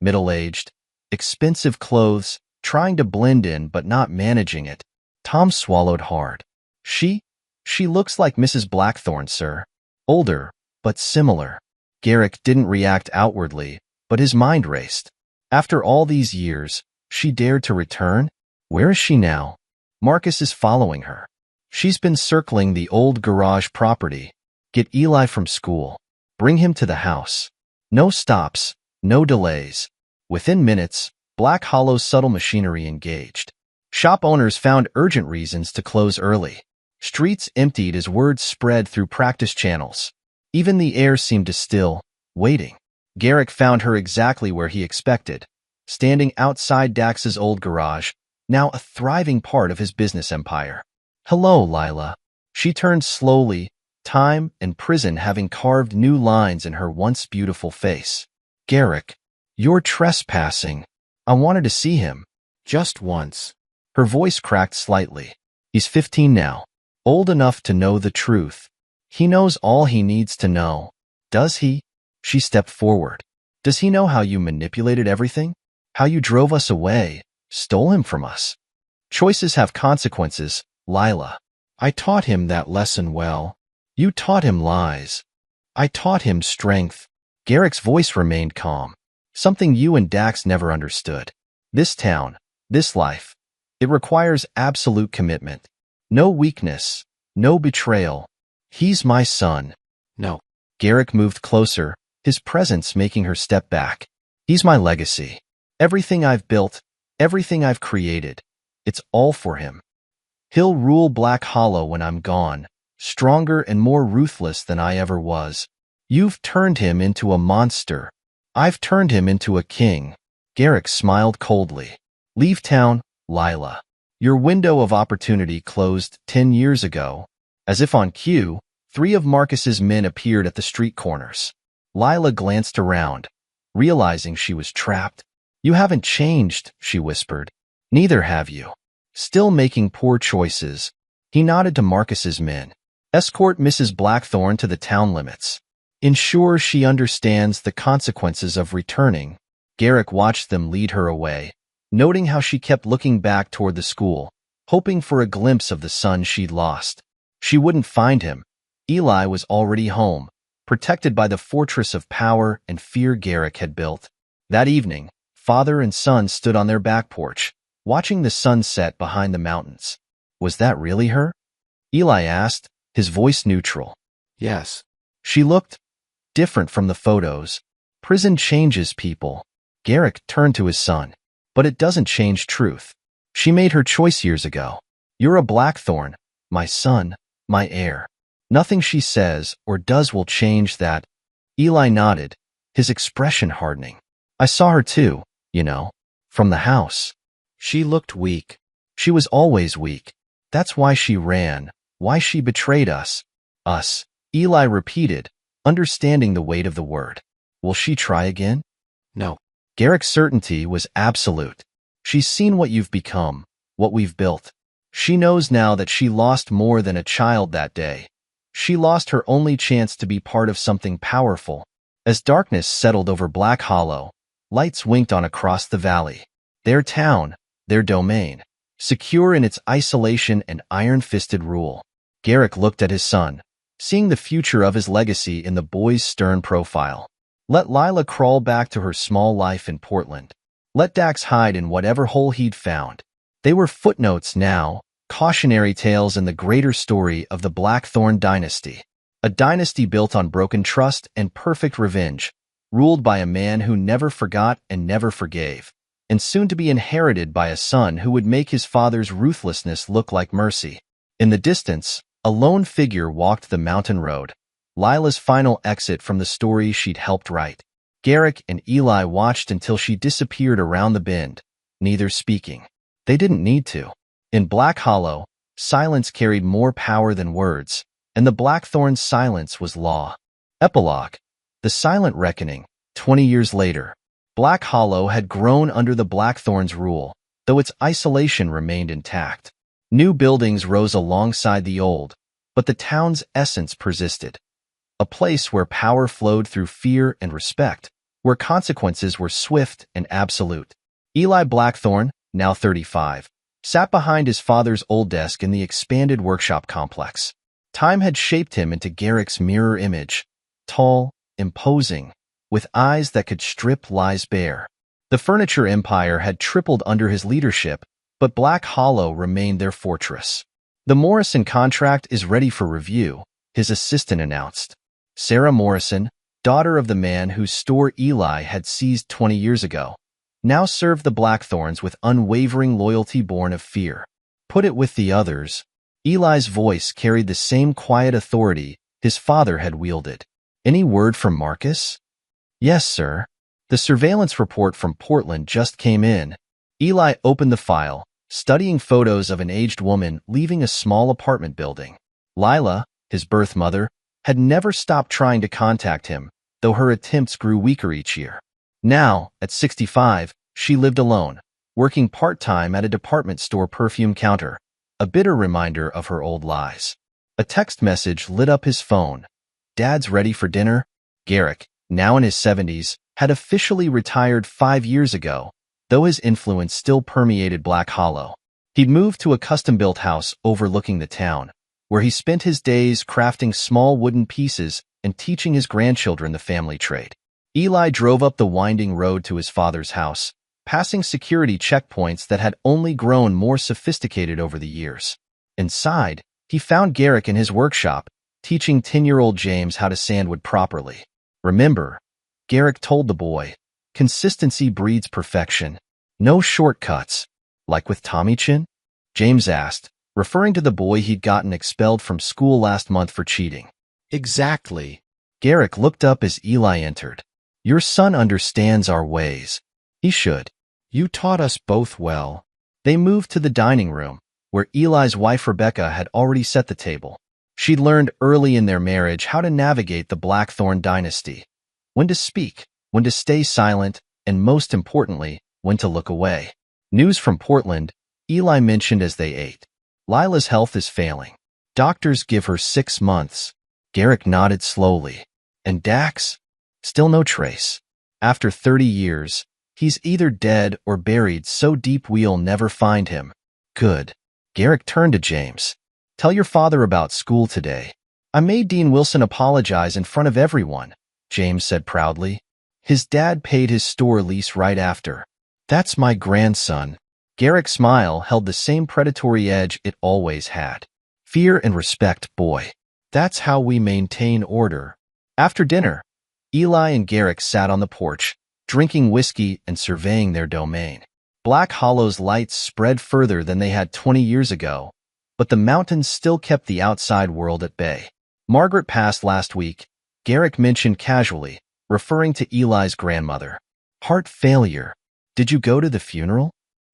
Middle-aged, expensive clothes, trying to blend in but not managing it. Tom swallowed hard. She looks like Mrs. Blackthorn, sir. Older, but similar." Garrick didn't react outwardly, but his mind raced. After all these years, she dared to return? Where is she now? Marcus is following her. She's been circling the old garage property. Get Eli from school. Bring him to the house. No stops, no delays. Within minutes, Black Hollow's subtle machinery engaged. Shop owners found urgent reasons to close early. Streets emptied as word spread through practice channels. Even the air seemed to still, waiting. Garrick found her exactly where he expected, standing outside Dax's old garage, now a thriving part of his business empire. "Hello, Lila." She turned slowly, time and prison having carved new lines in her once beautiful face. "Garrick, you're trespassing. I wanted to see him." "Just once." Her voice cracked slightly. "He's 15 now, old enough to know the truth. He knows all he needs to know. Does he?" She stepped forward. "Does he know how you manipulated everything? How you drove us away, stole him from us? Choices have consequences, Lila." "I taught him that lesson well." "You taught him lies. I taught him strength." Garrick's voice remained calm, something you and Dax never understood. This town, this life, it requires absolute commitment. No weakness, no betrayal. He's my son. "No." Garrick moved closer, his presence making her step back. "He's my legacy. Everything I've built, everything I've created, it's all for him. He'll rule Black Hollow when I'm gone, stronger and more ruthless than I ever was. You've turned him into a monster." I've turned him into a king. Garrick smiled coldly. Leave town, Lila. Your window of opportunity closed 10 years ago. As if on cue, 3 of Marcus's men appeared at the street corners. Lila glanced around, realizing she was trapped. You haven't changed, she whispered. Neither have you. Still making poor choices. He nodded to Marcus's men. Escort Mrs. Blackthorne to the town limits. Ensure she understands the consequences of returning. Garrick watched them lead her away, noting how she kept looking back toward the school, hoping for a glimpse of the son she'd lost. She wouldn't find him. Eli was already home, protected by the fortress of power and fear Garrick had built. That evening, father and son stood on their back porch, watching the sun set behind the mountains. Was that really her? Eli asked, his voice neutral. Yes. She looked different from the photos. Prison changes people. Garrick turned to his son. But it doesn't change truth. She made her choice years ago. You're a Blackthorn, my son, my heir. Nothing she says or does will change that. Eli nodded, his expression hardening. I saw her too, from the house. She looked weak. She was always weak. That's why she ran, why she betrayed us. Us, Eli repeated, understanding the weight of the word. Will she try again? No. Garrick's certainty was absolute. She's seen what you've become, what we've built. She knows now that she lost more than a child that day. She lost her only chance to be part of something powerful. As darkness settled over Black Hollow, lights winked on across the valley. Their town, their domain, secure in its isolation and iron-fisted rule. Garrick looked at his son, seeing the future of his legacy in the boy's stern profile. Let Lila crawl back to her small life in Portland. Let Dax hide in whatever hole he'd found. They were footnotes now, cautionary tales in the greater story of the Blackthorn dynasty. A dynasty built on broken trust and perfect revenge, ruled by a man who never forgot and never forgave, and soon to be inherited by a son who would make his father's ruthlessness look like mercy. In the distance, a lone figure walked the mountain road. Lila's final exit from the story she'd helped write. Garrick and Eli watched until she disappeared around the bend, neither speaking. They didn't need to. In Black Hollow, silence carried more power than words, and the Blackthorn's silence was law. Epilogue. The Silent Reckoning, 20 years later. Black Hollow had grown under the Blackthorn's rule, though its isolation remained intact. New buildings rose alongside the old, but the town's essence persisted. A place where power flowed through fear and respect, where consequences were swift and absolute. Eli Blackthorn, now 35, sat behind his father's old desk in the expanded workshop complex. Time had shaped him into Garrick's mirror image, tall, imposing, with eyes that could strip lies bare. The furniture empire had tripled under his leadership, but Black Hollow remained their fortress. The Morrison contract is ready for review, his assistant announced. Sarah Morrison, daughter of the man whose store Eli had seized 20 years ago, now served the Blackthorns with unwavering loyalty born of fear. Put it with the others. Eli's voice carried the same quiet authority his father had wielded. Any word from Marcus? Yes, sir. The surveillance report from Portland just came in. Eli opened the file, studying photos of an aged woman leaving a small apartment building. Lila, his birth mother, had never stopped trying to contact him, though her attempts grew weaker each year. Now, at 65, she lived alone, working part-time at a department store perfume counter, a bitter reminder of her old lies. A text message lit up his phone. Dad's ready for dinner? Garrick, now in his 70s, had officially retired 5 years ago, though his influence still permeated Black Hollow. He'd moved to a custom-built house overlooking the town, where he spent his days crafting small wooden pieces and teaching his grandchildren the family trade. Eli drove up the winding road to his father's house, passing security checkpoints that had only grown more sophisticated over the years. Inside, he found Garrick in his workshop, teaching 10-year-old James how to sandwood properly. Remember, Garrick told the boy, consistency breeds perfection. No shortcuts. Like with Tommy Chin? James asked, referring to the boy he'd gotten expelled from school last month for cheating. Exactly. Garrick looked up as Eli entered. Your son understands our ways. He should. You taught us both well. They moved to the dining room, where Eli's wife Rebecca had already set the table. She'd learned early in their marriage how to navigate the Blackthorn dynasty, when to speak, when to stay silent, and most importantly, when to look away. News from Portland, Eli mentioned as they ate. Lila's health is failing. Doctors give her 6 months. Garrick nodded slowly. And Dax? Still no trace. After 30 years, he's either dead or buried so deep we'll never find him. Good. Garrick turned to James. Tell your father about school today. I made Dean Wilson apologize in front of everyone, James said proudly. His dad paid his store lease right after. That's my grandson. Garrick's smile held the same predatory edge it always had. Fear and respect, boy. That's how we maintain order. After dinner, Eli and Garrick sat on the porch, drinking whiskey and surveying their domain. Black Hollow's lights spread further than they had 20 years ago, but the mountains still kept the outside world at bay. Margaret passed last week, Garrick mentioned casually, referring to Eli's grandmother. Heart failure. Did you go to the funeral?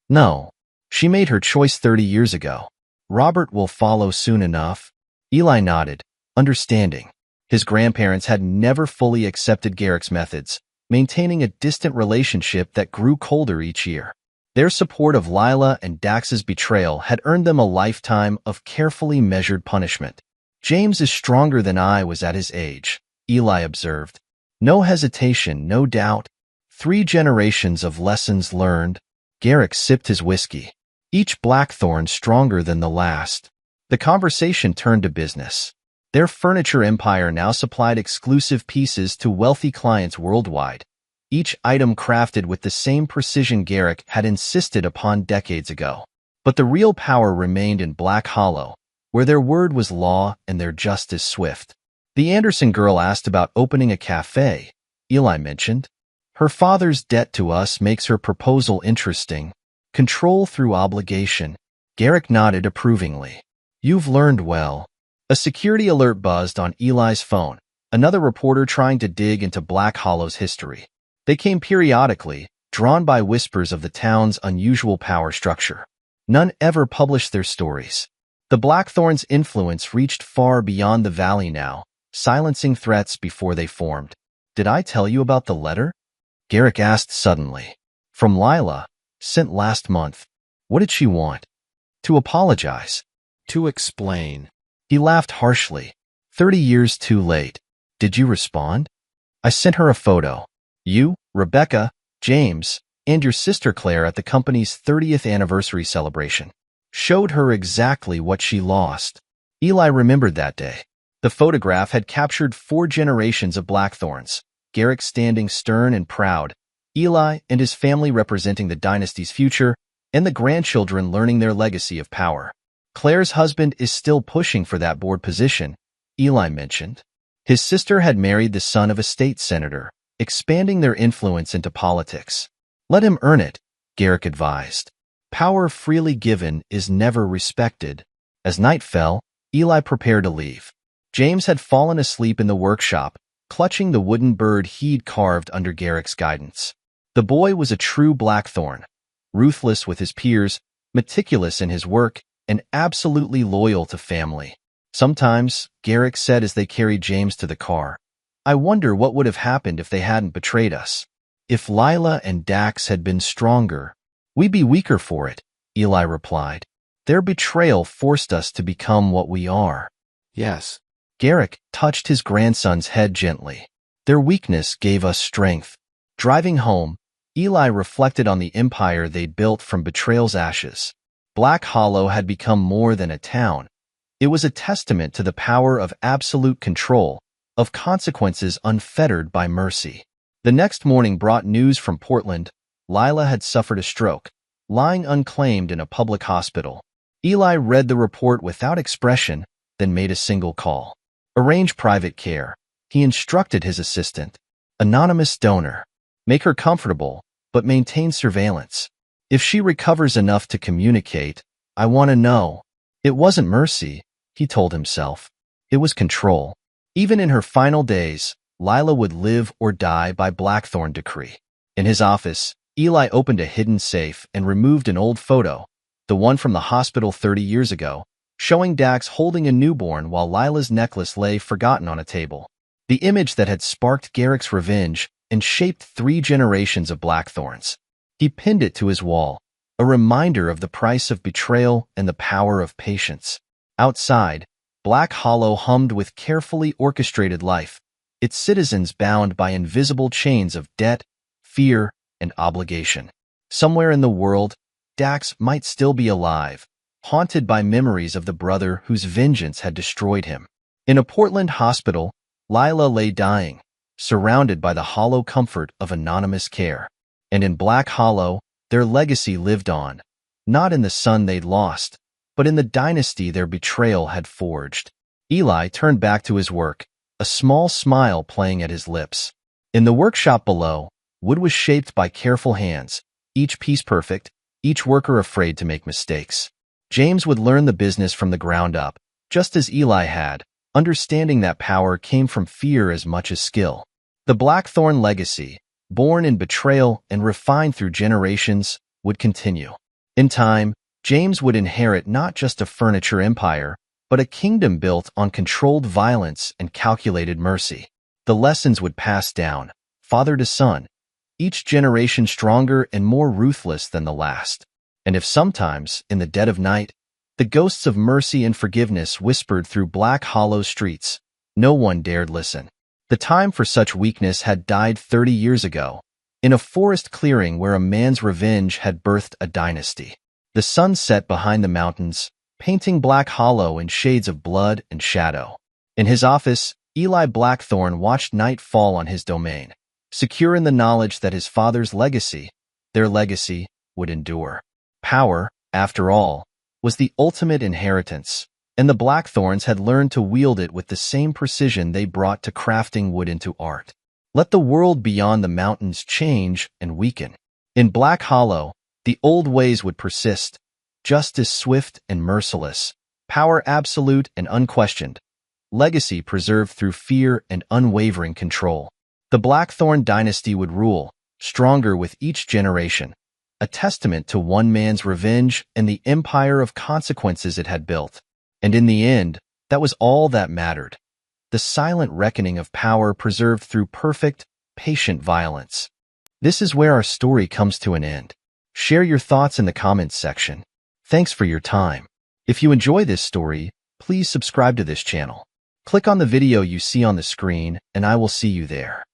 No. She made her choice 30 years ago. Robert will follow soon enough. Eli nodded, understanding. His grandparents had never fully accepted Garrick's methods, maintaining a distant relationship that grew colder each year. Their support of Lila and Dax's betrayal had earned them a lifetime of carefully measured punishment. James is stronger than I was at his age, Eli observed. No hesitation, no doubt. 3 generations of lessons learned. Garrick sipped his whiskey, each blackthorn stronger than the last. The conversation turned to business. Their furniture empire now supplied exclusive pieces to wealthy clients worldwide, each item crafted with the same precision Garrick had insisted upon decades ago. But the real power remained in Black Hollow, where their word was law and their justice swift. The Anderson girl asked about opening a cafe, Eli mentioned. Her father's debt to us makes her proposal interesting. Control through obligation. Garrick nodded approvingly. You've learned well. A security alert buzzed on Eli's phone, another reporter trying to dig into Black Hollow's history. They came periodically, drawn by whispers of the town's unusual power structure. None ever published their stories. The Blackthorns' influence reached far beyond the valley now, silencing threats before they formed. Did I tell you about the letter? Garrick asked suddenly. From Lila, sent last month. What did she want? To apologize. To explain. He laughed harshly. 30 years too late. Did you respond? I sent her a photo. You, Rebecca, James, and your sister Claire at the company's 30th anniversary celebration. Showed her exactly what she lost. Eli remembered that day. The photograph had captured 4 generations of Blackthorns, Garrick standing stern and proud, Eli and his family representing the dynasty's future, and the grandchildren learning their legacy of power. Claire's husband is still pushing for that board position, Eli mentioned. His sister had married the son of a state senator, expanding their influence into politics. Let him earn it, Garrick advised. Power freely given is never respected. As night fell, Eli prepared to leave. James had fallen asleep in the workshop, clutching the wooden bird he'd carved under Garrick's guidance. The boy was a true Blackthorn, ruthless with his peers, meticulous in his work, and absolutely loyal to family. Sometimes, Garrick said as they carried James to the car, I wonder what would have happened if they hadn't betrayed us. If Lila and Dax had been stronger, we'd be weaker for it, Eli replied. Their betrayal forced us to become what we are. Yes. Garrick touched his grandson's head gently. Their weakness gave us strength. Driving home, Eli reflected on the empire they'd built from betrayal's ashes. Black Hollow had become more than a town. It was a testament to the power of absolute control, of consequences unfettered by mercy. The next morning brought news from Portland. Lila had suffered a stroke, lying unclaimed in a public hospital. Eli read the report without expression, then made a single call. Arrange private care. He instructed his assistant. Anonymous donor. Make her comfortable, but maintain surveillance. If she recovers enough to communicate, I want to know. It wasn't mercy, he told himself. It was control. Even in her final days, Lila would live or die by Blackthorn decree. In his office, Eli opened a hidden safe and removed an old photo, the one from the hospital 30 years ago, showing Dax holding a newborn while Lila's necklace lay forgotten on a table. The image that had sparked Garrick's revenge and shaped 3 generations of Blackthorns. He pinned it to his wall, a reminder of the price of betrayal and the power of patience. Outside, Black Hollow hummed with carefully orchestrated life, its citizens bound by invisible chains of debt, fear, and obligation. Somewhere in the world, Dax might still be alive, haunted by memories of the brother whose vengeance had destroyed him. In a Portland hospital, Lila lay dying, surrounded by the hollow comfort of anonymous care. And in Black Hollow, their legacy lived on, not in the son they'd lost, but in the dynasty their betrayal had forged. Eli turned back to his work, a small smile playing at his lips. In the workshop below, wood was shaped by careful hands, each piece perfect, each worker afraid to make mistakes. James would learn the business from the ground up, just as Eli had, understanding that power came from fear as much as skill. The Blackthorn legacy, born in betrayal and refined through generations, would continue. In time, James would inherit not just a furniture empire, but a kingdom built on controlled violence and calculated mercy. The lessons would pass down, father to son, each generation stronger and more ruthless than the last. And if sometimes, in the dead of night, the ghosts of mercy and forgiveness whispered through Black Hollow streets, no one dared listen. The time for such weakness had died 30 years ago, in a forest clearing where a man's revenge had birthed a dynasty. The sun set behind the mountains, painting Black Hollow in shades of blood and shadow. In his office, Eli Blackthorn watched night fall on his domain, secure in the knowledge that his father's legacy, their legacy, would endure. Power, after all, was the ultimate inheritance, and the Blackthorns had learned to wield it with the same precision they brought to crafting wood into art. Let the world beyond the mountains change and weaken. In Black Hollow, the old ways would persist, justice swift and merciless, power absolute and unquestioned, legacy preserved through fear and unwavering control. The Blackthorn dynasty would rule, stronger with each generation, a testament to one man's revenge and the empire of consequences it had built. And in the end, that was all that mattered. The silent reckoning of power preserved through perfect, patient violence. This is where our story comes to an end. Share your thoughts in the comments section. Thanks for your time. If you enjoy this story, please subscribe to this channel. Click on the video you see on the screen, and I will see you there.